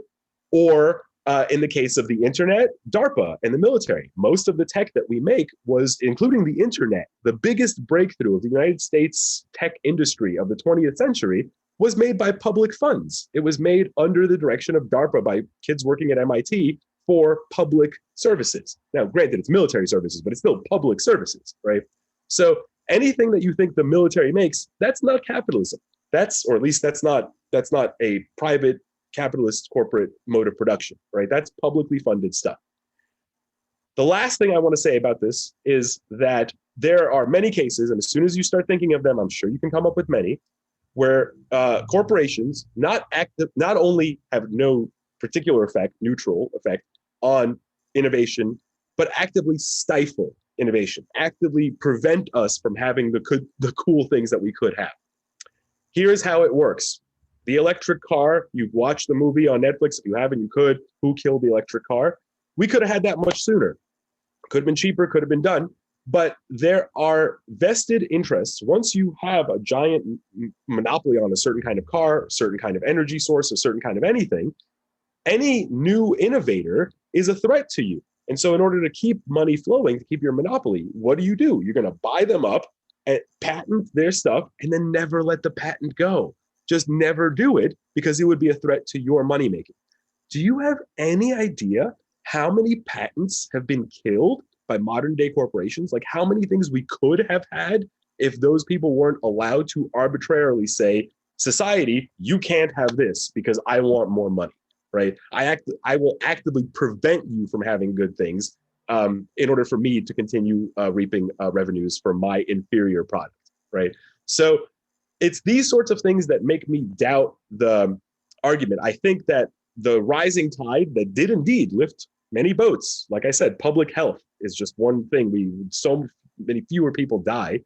or in the case of the internet, DARPA and the military. Most of the tech that we make was, including the internet, the biggest breakthrough of the United States tech industry of the 20th century was made by public funds. It was made under the direction of DARPA by kids working at MIT for public services. Now, granted, it's military services, but it's still public services, right? So anything that you think the military makes, that's not capitalism. Or at least that's not a private capitalist corporate mode of production, right? That's publicly funded stuff. The last thing I want to say about this is that there are many cases, and as soon as you start thinking of them, I'm sure you can come up with many, where corporations not only have no particular effect, neutral effect on innovation, but actively stifle innovation, actively prevent us from having the cool things that we could have. Here's how it works. The electric car, you've watched the movie on Netflix. If you haven't, you could. Who Killed the Electric Car? We could have had that much sooner. Could have been cheaper, could have been done. But there are vested interests. Once you have a giant monopoly on a certain kind of car, a certain kind of energy source, a certain kind of anything, any new innovator is a threat to you. And so in order to keep money flowing, to keep your monopoly, what do? You're going to buy them up and patent their stuff and then never let the patent go. Just never do it, because it would be a threat to your money making. Do you have any idea how many patents have been killed by modern day corporations? Like how many things we could have had if those people weren't allowed to arbitrarily say, society, you can't have this because I want more money, right? I will actively prevent you from having good things in order for me to continue reaping revenues from my inferior product, right? So it's these sorts of things that make me doubt the argument. I think that the rising tide that did indeed lift many boats, like I said, public health is just one thing. So many fewer people die.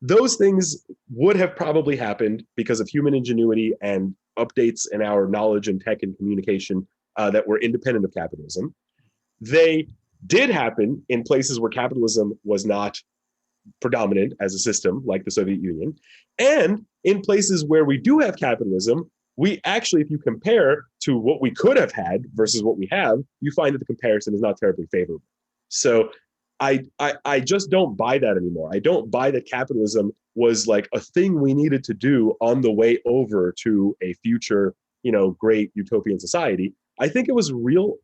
Those things would have probably happened because of human ingenuity and updates in our knowledge and tech and communication that were independent of capitalism. They did happen in places where capitalism was not predominant as a system, like the Soviet Union. And in places where we do have capitalism, we actually, if you compare to what we could have had versus what we have, you find that the comparison is not terribly favorable. So I just don't buy that anymore. I don't buy that capitalism was like a thing we needed to do on the way over to a future, great utopian society. I think it was a real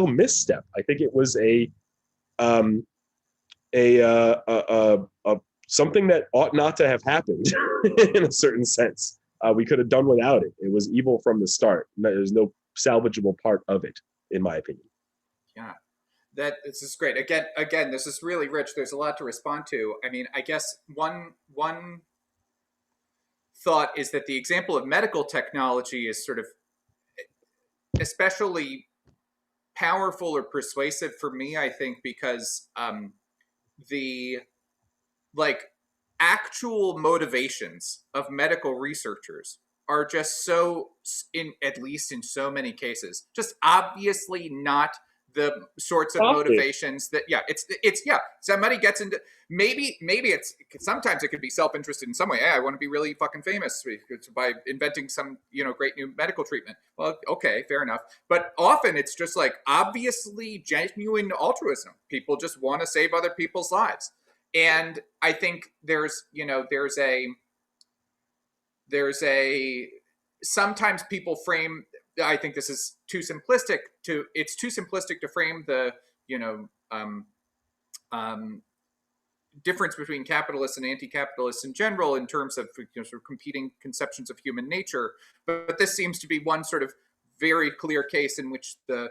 misstep. I think it was something that ought not to have happened in a certain sense. We could have done without it. It was evil from the start. There's no salvageable part of it, in my opinion. Yeah, this is great. Again, this is really rich. There's a lot to respond to. I mean, I guess one thought is that the example of medical technology is sort of especially powerful or persuasive for me. I think because the like actual motivations of medical researchers are just so, in at least in so many cases, just obviously not the sorts of motivations that somebody gets into. Maybe it's sometimes it could be self-interested in some way. Hey, I want to be really fucking famous by inventing some great new medical treatment. Well, okay, fair enough. But often it's just like obviously genuine altruism. People just want to save other people's lives. And I think there's a sometimes people frame. I think this is too simplistic to frame the difference between capitalists and anti-capitalists in general in terms of sort of competing conceptions of human nature. But this seems to be one sort of very clear case in which the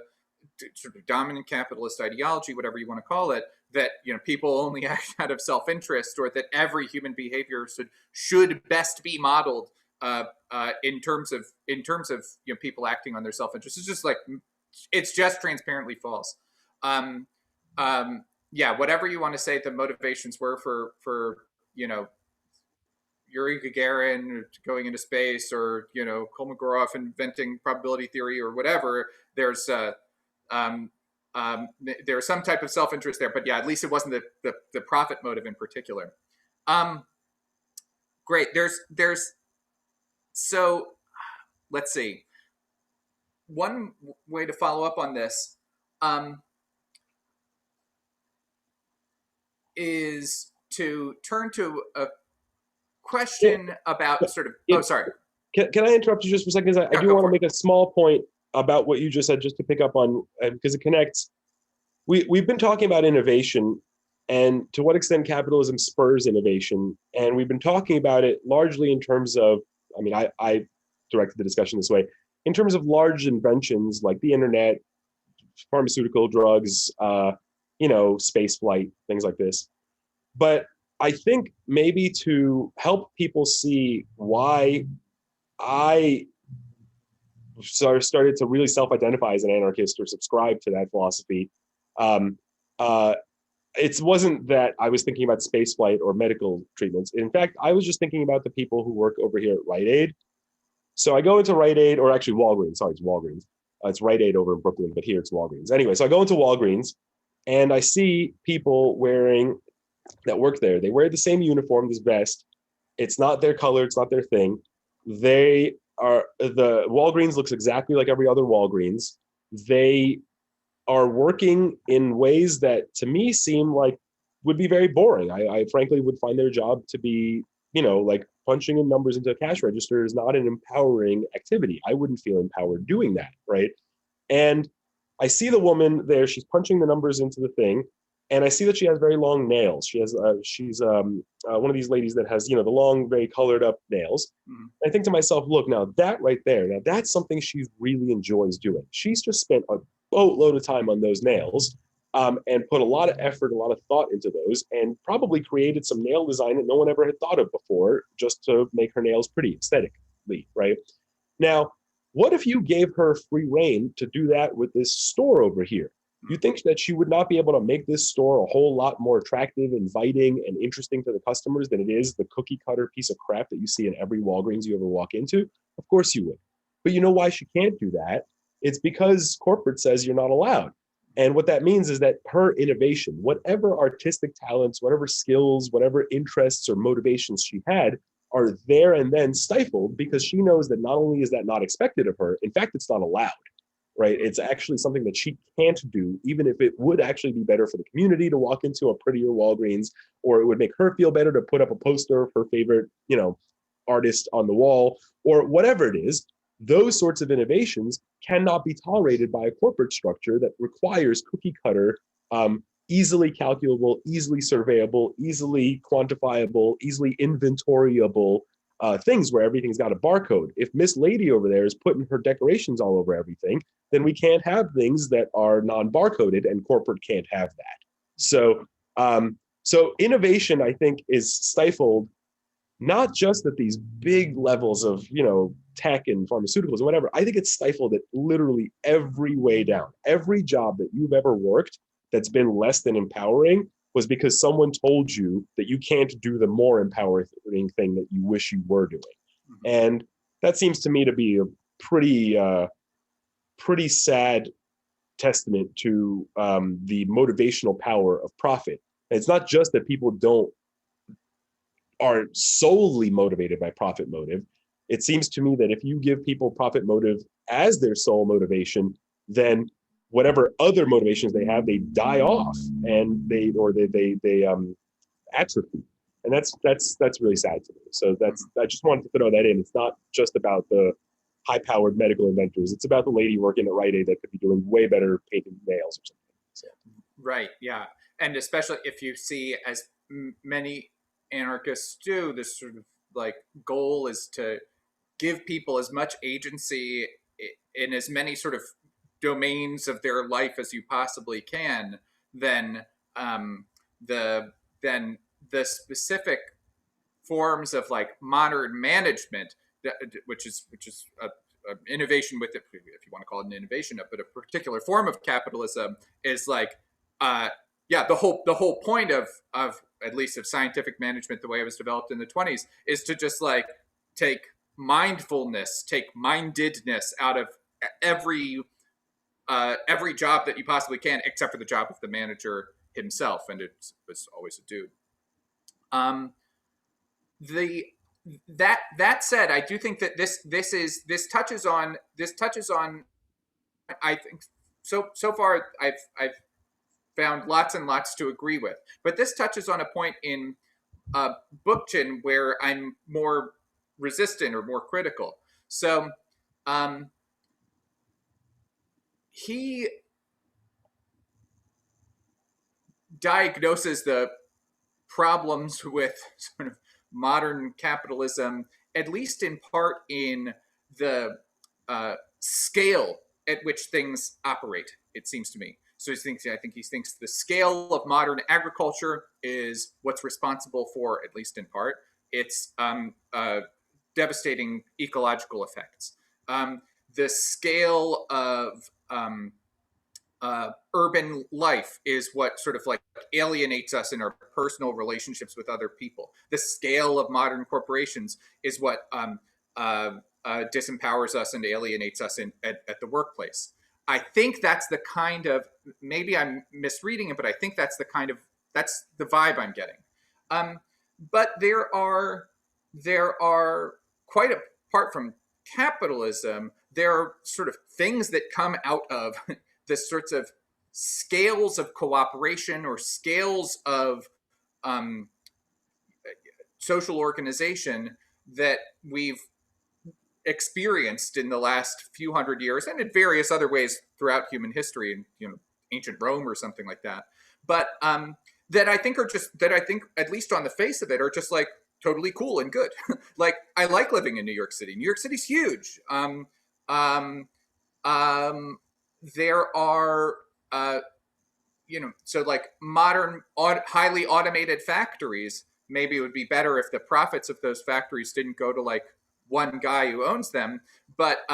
sort of dominant capitalist ideology, whatever you want to call it, that people only act out of self-interest, or that every human behavior should best be modeled in terms of people acting on their self-interest. It's just transparently false. Yeah, whatever you want to say the motivations were for Yuri Gagarin going into space, or Kolmogorov inventing probability theory or whatever. Um, there's some type of self-interest there, but yeah, at least it wasn't the profit motive in particular. Um, Great. There's so let's see. One way to follow up on this um, is to turn to a Yeah, question about sort of. yeah. Oh, sorry. Can I interrupt you just for a second? 'Cause I Yeah, do go want to for it. make a small point about what you just said, just to pick up on, because it connects. We've been talking about innovation and to what extent capitalism spurs innovation, and we've been talking about it largely in terms of. I mean, I directed the discussion this way in terms of large inventions like the internet, pharmaceutical drugs, space flight, things like this. But I think maybe to help people see why I started to really self-identify as an anarchist or subscribe to that philosophy. Um, uh, it wasn't that I was thinking about spaceflight or medical treatments. In fact, I was just thinking about the people who work over here at Rite Aid. So I go into Rite Aid, or actually Walgreens. Sorry, it's Walgreens. It's Rite Aid over in Brooklyn, but here it's Walgreens. Anyway, so I go into Walgreens and I see people wearing that work there. They wear the same uniform, this vest. It's not their color, it's not their thing. The Walgreens looks exactly like every other Walgreens. They are working in ways that to me seem like would be very boring. I frankly would find their job to be, like punching in numbers into a cash register is not an empowering activity. I wouldn't feel empowered doing that, right? And I see the woman there. She's punching the numbers into the thing, and I see that she has very long nails. She's one of these ladies that has the long, very colored up nails. Mhm. I think to myself, look, now that right there, now that's something she really enjoys doing. She's just spent a boatload of time on those nails, and put a lot of effort, a lot of thought into those, and probably created some nail design that no one ever had thought of before, just to make her nails pretty aesthetically, right? Now, what if you gave her free reign to do that with this store over here? You think that she would not be able to make this store a whole lot more attractive, inviting, and interesting to the customers than it is the cookie cutter piece of crap that you see in every Walgreens you ever walk into? Of course you would. But you know why she can't do that? It's because corporate says you're not allowed. And what that means is that her innovation, whatever artistic talents, whatever skills, whatever interests or motivations she had, are there and then stifled because she knows that not only is that not expected of her, in fact, it's not allowed, right? It's actually something that she can't do, even if it would actually be better for the community to walk into a prettier Walgreens, or it would make her feel better to put up a poster of her favorite, artist on the wall, or whatever it is. Those sorts of innovations cannot be tolerated by a corporate structure that requires cookie cutter, easily calculable, easily surveyable, easily quantifiable, easily inventoriable things where everything's got a barcode. If Miss Lady over there is putting her decorations all over everything, then we can't have things that are non-barcoded, and corporate can't have that. So innovation, I think, is stifled not just at these big levels of tech and pharmaceuticals and whatever. I think it's stifled at literally every way down. Every job that you've ever worked that's been less than empowering was because someone told you that you can't do the more empowering thing that you wish you were doing. Mhm. And that seems to me to be a pretty sad testament to the motivational power of profit. And it's not just that people aren't solely motivated by profit motive. It seems to me that if you give people profit motive as their sole motivation, then whatever other motivations they have, they die off, and they atrophy. And that's really sad to me. So I just wanted to throw that in. It's not just about the high-powered medical inventors. It's about the lady working at Rite Aid that could be doing way better painting nails or something. So. Right. Yeah. And especially if you see, as many anarchists do, this sort of like goal is to give people as much agency in as many sort of domains of their life as you possibly can, then the then the specific forms of like modern management, which is a innovation with it, if you want to call it an innovation, but a particular form of capitalism is like yeah, the whole point of at least of scientific management, the way it was developed in the 20s, is to just like take mindfulness, take mindedness out of every job that you possibly can, except for the job of the manager himself, and it was always a dude. Um, the that said, I do think that this touches on I think so far I've found lots and lots to agree with, but this touches on a point in Bookchin where I'm more resistant or more critical. So um, he diagnoses the problems with sort of modern capitalism, at least in part in the scale at which things operate, it seems to me. So I think he thinks the scale of modern agriculture is what's responsible for, at least in part, its devastating ecological effects. The scale of urban life is what sort of like alienates us in our personal relationships with other people. The scale of modern corporations is what disempowers us and alienates us at the workplace. I think that's the kind of, maybe I'm misreading it, but I think that's the vibe I'm getting. Um, but there are quite apart from capitalism, there are sort of things that come out of the sorts of scales of cooperation or scales of um, social organization that we've experienced in the last few hundred years, and in various other ways throughout human history, in ancient Rome or something like that. But that I think, at least on the face of it, are just like totally cool and good. Like, I like living in New York City. New York City's huge. Um, um, there are so like modern highly automated factories, maybe it would be better if the profits of those factories didn't go to like one guy who owns them, but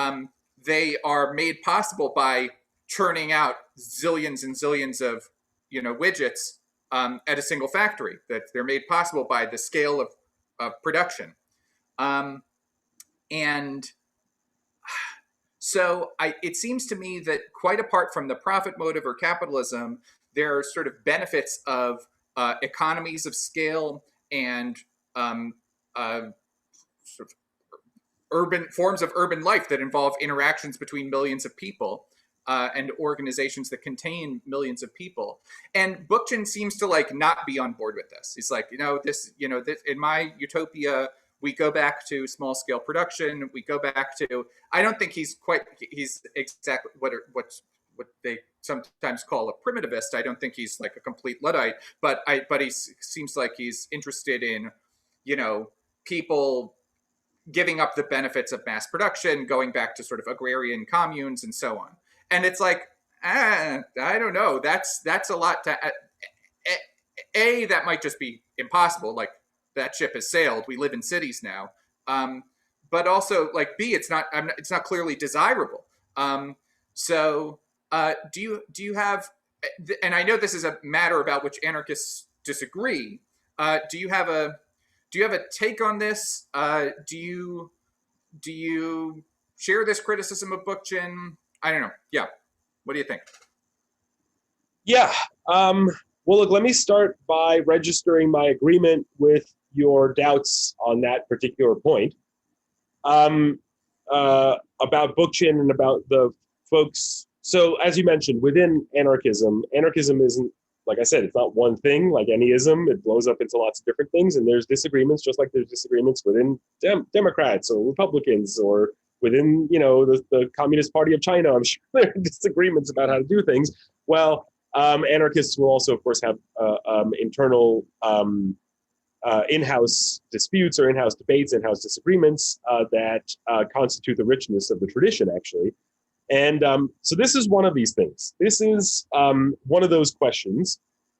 they are made possible by churning out zillions and zillions of widgets at a single factory. That they're made possible by the scale of production. And so it seems to me that quite apart from the profit motive or capitalism, there are sort of benefits of economies of scale and sort of urban forms of urban life that involve interactions between millions of people and organizations that contain millions of people. And Bookchin seems to like not be on board with this. He's like, this in my utopia, we go back to small scale production. We go back to, I don't think he's exactly what they sometimes call a primitivist. I don't think he's like a complete Luddite, but he seems like he's interested in, people giving up the benefits of mass production, going back to sort of agrarian communes and so on. And it's like, I don't know. That's a lot to. That might just be impossible. Like, that ship has sailed. We live in cities now. But also, like, B, it's not clearly desirable. So, do you have? And I know this is a matter about which anarchists disagree. Do you have a take on this? Do you share this criticism of Bookchin? I don't know. Yeah. What do you think? Yeah. Well, look, let me start by registering my agreement with your doubts on that particular point. About Bookchin and about the folks. So, as you mentioned, within anarchism isn't, like I said, it's not one thing like any ism. It blows up into lots of different things, and there's disagreements, just like there's disagreements within Democrats or Republicans or within, the Communist Party of China. I'm sure there are disagreements about how to do things. Well, anarchists will also, of course, have internal in-house disputes or in-house debates, in-house disagreements that constitute the richness of the tradition, actually. And so this is one of these things. This is one of those questions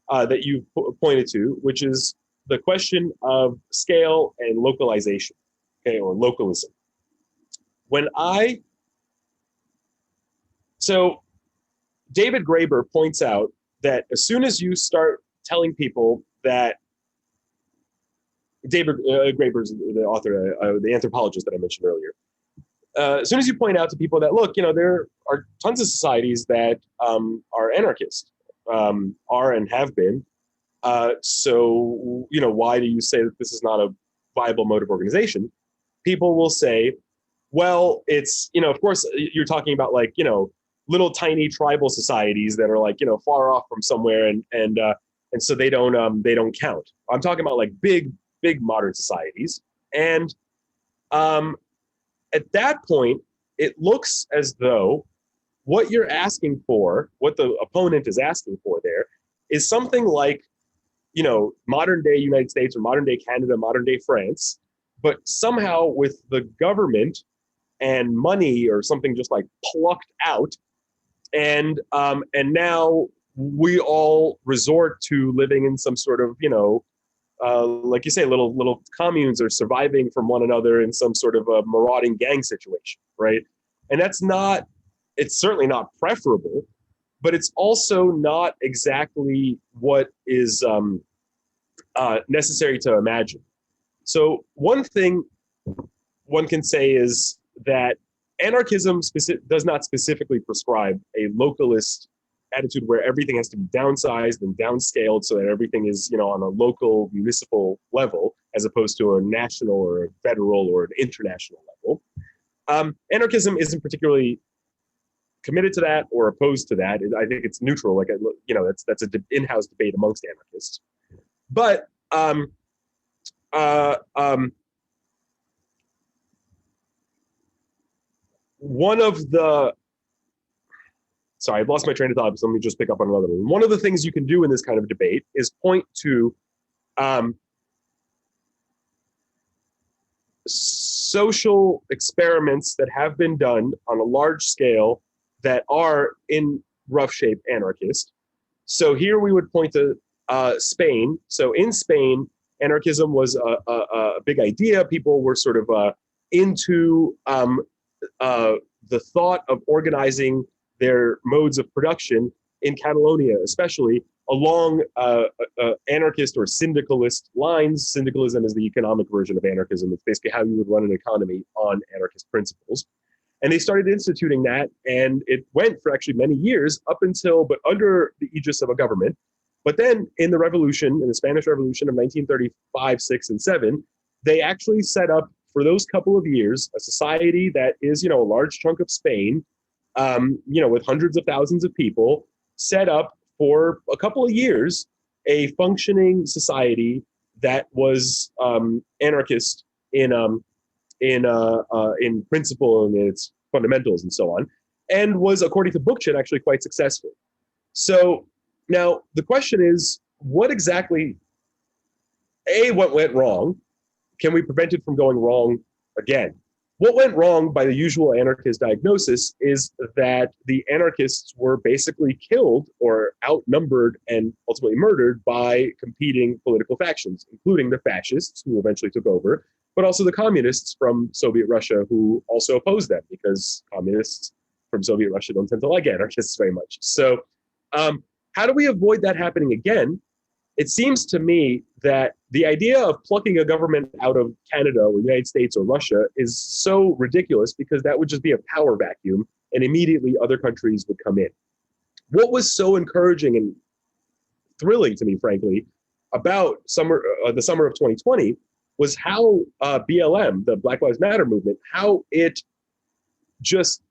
that you pointed to, which is the question of scale and localization, okay, or localism. So David Graeber points out that as soon as you start telling people that David Graeber's the author, the anthropologist that I mentioned earlier. As soon as you point out to people that, look, there are tons of societies that are anarchist, are and have been. So, why do you say that this is not a viable mode of organization? People will say, well, it's, of course, you're talking about like, little tiny tribal societies that are like, far off from somewhere, and so they don't count. I'm talking about like big modern societies. And at that point, it looks as though what you're asking for, what the opponent is asking for there, is something like, modern day United States or modern day Canada, modern day France, but somehow with the government and money or something just like plucked out. And now we all resort to living in some sort of, like you say, little communes are surviving from one another in some sort of a marauding gang situation, right? And it's certainly not preferable, but it's also not exactly what is necessary to imagine. So one thing one can say is that anarchism does not specifically prescribe a localist attitude where everything has to be downsized and downscaled so that everything is, on a local municipal level, as opposed to a national or a federal or an international level. Anarchism isn't particularly committed to that or opposed to that. I think it's neutral. Like, that's an in-house debate amongst anarchists. But one of the sorry, I've lost my train of thought, so let me just pick up on another one. One of the things you can do in this kind of debate is point to social experiments that have been done on a large scale that are in rough shape anarchist. So here we would point to Spain. So in Spain, anarchism was a big idea. People were sort of into the thought of organizing their modes of production in Catalonia, especially along anarchist or syndicalist lines. Syndicalism is the economic version of anarchism. It's basically how you would run an economy on anarchist principles. And they started instituting that, and it went for actually many years but under the aegis of a government. But then in the Spanish Revolution of 1935, 6, and 7, they actually set up for those couple of years a society that is, a large chunk of Spain, with hundreds of thousands of people, set up for a couple of years a functioning society that was anarchist in principle and its fundamentals and so on, and was, according to Bookchin, actually quite successful. So now the question is, what exactly, what went wrong? Can we prevent it from going wrong again? What went wrong by the usual anarchist diagnosis is that the anarchists were basically killed or outnumbered and ultimately murdered by competing political factions, including the fascists, who eventually took over, but also the communists from Soviet Russia, who also opposed them, because communists from Soviet Russia don't tend to like anarchists very much. So how do we avoid that happening again? It seems to me that the idea of plucking a government out of Canada or the United States or Russia is so ridiculous, because that would just be a power vacuum, and immediately other countries would come in. What was so encouraging and thrilling to me, frankly, about the summer of 2020 was how BLM, the Black Lives Matter movement, how it just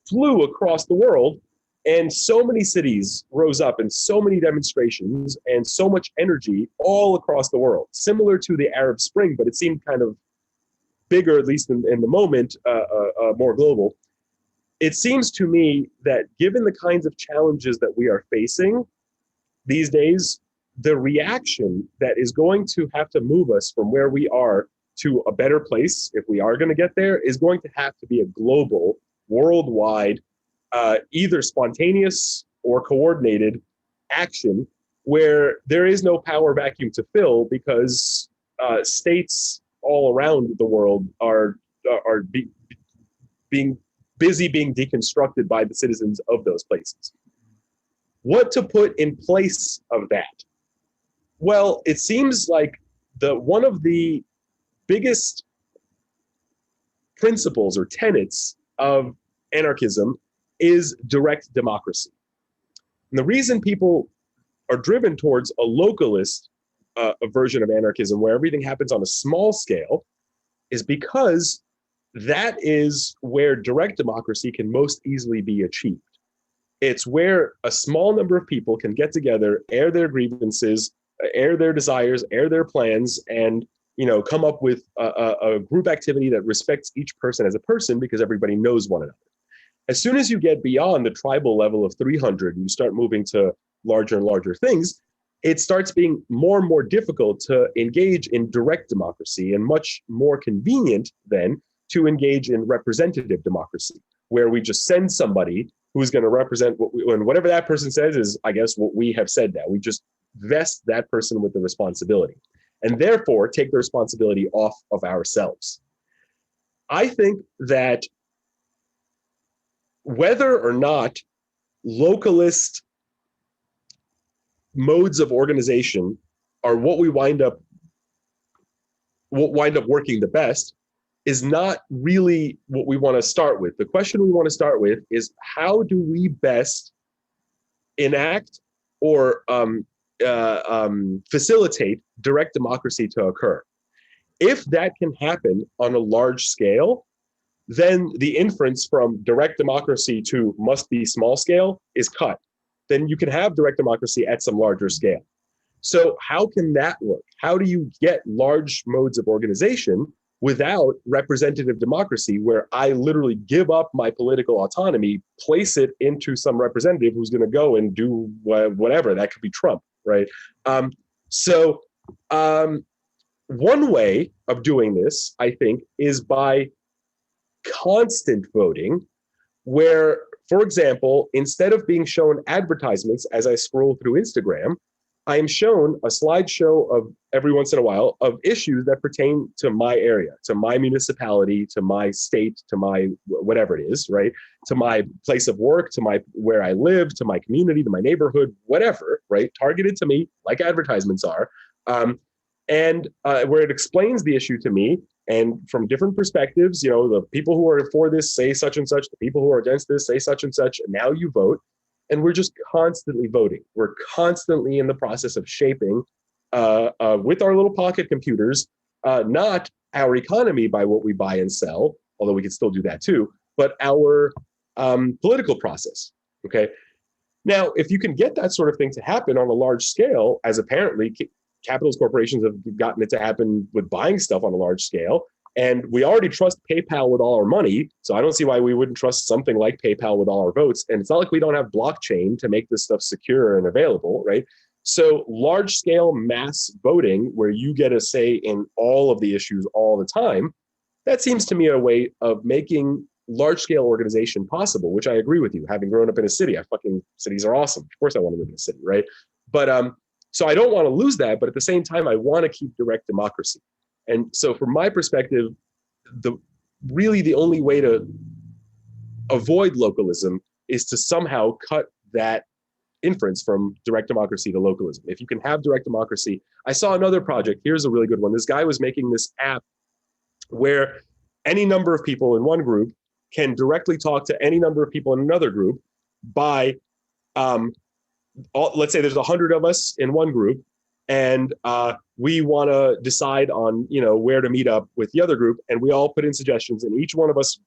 flew across the world. And so many cities rose up, and so many demonstrations, and so much energy all across the world, similar to the Arab Spring, but it seemed kind of bigger, at least in the moment, more global. It seems to me that given the kinds of challenges that we are facing these days, the reaction that is going to have to move us from where we are to a better place, if we are going to get there, is going to have to be a global, worldwide, either spontaneous or coordinated action, where there is no power vacuum to fill, because states all around the world are being busy being deconstructed by the citizens of those places. What to put in place of that? Well, it seems like one of the biggest principles or tenets of anarchism is direct democracy. And the reason people are driven towards a localist a version of anarchism where everything happens on a small scale is because that is where direct democracy can most easily be achieved. It's where a small number of people can get together, air their grievances, air their desires, air their plans, and come up with a group activity that respects each person as a person because everybody knows one another. As soon as you get beyond the tribal level of 300 and you start moving to larger and larger things, it starts being more and more difficult to engage in direct democracy and much more convenient then to engage in representative democracy, where we just send somebody who's going to represent and whatever that person says is, I guess, what we have said now. We just vest that person with the responsibility and therefore take the responsibility off of ourselves. I think that whether or not localist modes of organization are what wind up working the best is not really what we want to start with. The question we want to start with is how do we best enact or facilitate direct democracy to occur? If that can happen on a large scale, then the inference from direct democracy to must be small scale is cut. Then you can have direct democracy at some larger scale. So how can that work? How do you get large modes of organization without representative democracy, where I literally give up my political autonomy, place it into some representative who's going to go and do whatever? That could be Trump, right? One way of doing this, I think, is by constant voting, where, for example, instead of being shown advertisements as I scroll through Instagram, I am shown a slideshow of every once in a while of issues that pertain to my area, to my municipality, to my state, to my whatever it is, right? To my place of work, to my where I live, to my community, to my neighborhood, whatever, right? Targeted to me, like advertisements are, and where it explains the issue to me. And from different perspectives, the people who are for this say such and such, the people who are against this say such and such, and now you vote. And we're just constantly voting. We're constantly in the process of shaping, with our little pocket computers, not our economy by what we buy and sell, although we can still do that too, but our political process, okay? Now, if you can get that sort of thing to happen on a large scale, as apparently capitalist corporations have gotten it to happen with buying stuff on a large scale, and we already trust PayPal with all our money, so I don't see why we wouldn't trust something like PayPal with all our votes. And it's not like we don't have blockchain to make this stuff secure and available, right? So large-scale mass voting, where you get a say in all of the issues all the time, that seems to me a way of making large-scale organization possible, which I agree with you. Having grown up in a city, cities are awesome. Of course I want to live in a city, right? But so I don't want to lose that, but at the same time, I want to keep direct democracy. And so from my perspective, the only way to avoid localism is to somehow cut that inference from direct democracy to localism. If you can have direct democracy, I saw another project. Here's a really good one. This guy was making this app where any number of people in one group can directly talk to any number of people in another group by, let's say there's 100 of us in one group, and we want to decide on where to meet up with the other group, and we all put in suggestions, and each one of us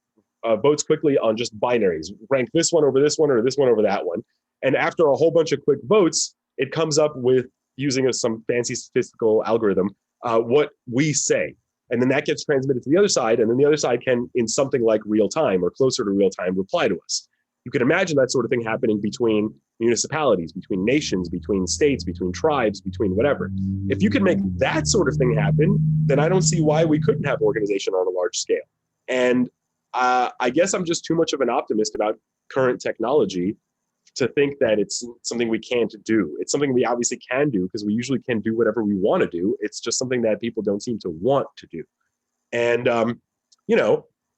votes quickly on just binaries, rank this one over this one or this one over that one, and after a whole bunch of quick votes, it comes up with, using some fancy statistical algorithm, what we say, and then that gets transmitted to the other side, and then the other side can, in something like real time or closer to real time, reply to us. You can imagine that sort of thing happening between municipalities, between nations, between states, between tribes, between whatever. If you can make that sort of thing happen, then I don't see why we couldn't have organization on a large scale. And I guess I'm just too much of an optimist about current technology to think that it's something we can't do. It's something we obviously can do, because we usually can do whatever we want to do. It's just something that people don't seem to want to do. And,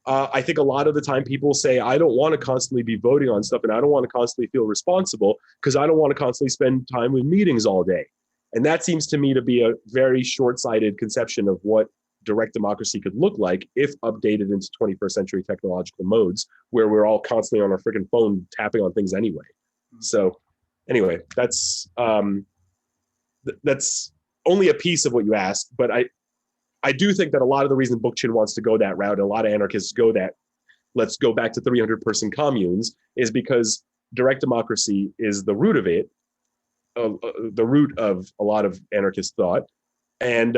I think a lot of the time people say, I don't want to constantly be voting on stuff and I don't want to constantly feel responsible because I don't want to constantly spend time with meetings all day. And that seems to me to be a very short-sighted conception of what direct democracy could look like if updated into 21st century technological modes where we're all constantly on our freaking phone tapping on things anyway. So anyway, that's only a piece of what you asked, but I do think that a lot of the reason Bookchin wants to go that route, and a lot of anarchists go that, let's go back to 300-person communes, is because direct democracy is the root of it, the root of a lot of anarchist thought. And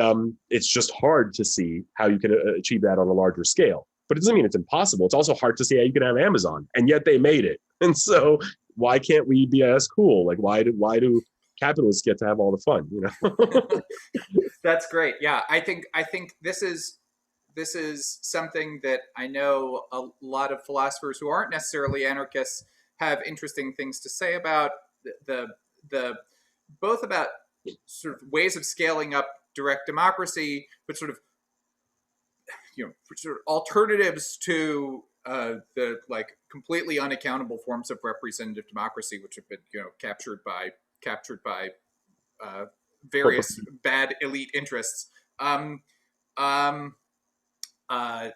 it's just hard to see how you can achieve that on a larger scale. But it doesn't mean it's impossible. It's also hard to see how you can have Amazon, and yet they made it. And so why can't we be as cool? Like, why do capitalists get to have all the fun, you know? That's great. Yeah, I think this is something that I know a lot of philosophers who aren't necessarily anarchists have interesting things to say about the both about sort of ways of scaling up direct democracy, but sort of sort of alternatives to the like completely unaccountable forms of representative democracy, which have been captured by various bad elite interests. Um, uh,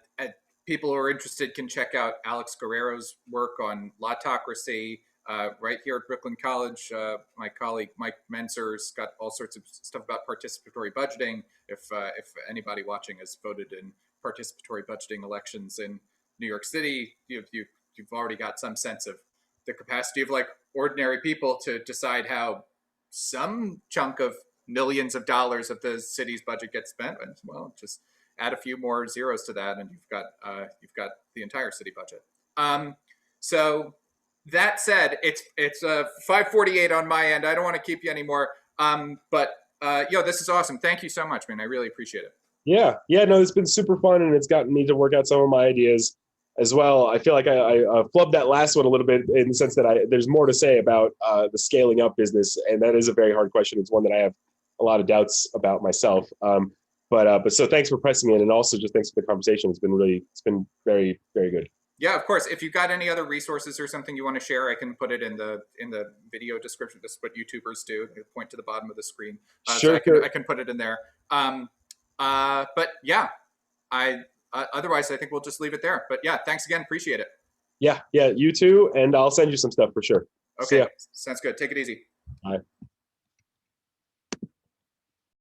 People who are interested can check out Alex Guerrero's work on Lautocracy right here at Brooklyn College. My colleague Mike Mentzer's got all sorts of stuff about participatory budgeting. If anybody watching has voted in participatory budgeting elections in New York City, you've already got some sense of the capacity of like ordinary people to decide how some chunk of millions of dollars of the city's budget gets spent. And well, just add a few more zeros to that, and you've got the entire city budget. So that said, it's 5:48 on my end. I don't want to keep you anymore. But this is awesome. Thank you so much, man. I really appreciate it. Yeah, no, it's been super fun, and it's gotten me to work out some of my ideas as well. I feel like I flubbed that last one a little bit in the sense that there's more to say about the scaling up business, and that is a very hard question. It's one that I have a lot of doubts about myself. But so thanks for pressing in, and also just thanks for the conversation. It's been very, very good. Yeah, of course. If you've got any other resources or something you want to share, I can put it in the video description. This is what YouTubers do. They point to the bottom of the screen. Sure, so I can put it in there. But yeah, otherwise I think we'll just leave it there. But yeah, thanks again. Appreciate it. Yeah, you too. And I'll send you some stuff for sure. Okay, sounds good. Take it easy. Bye.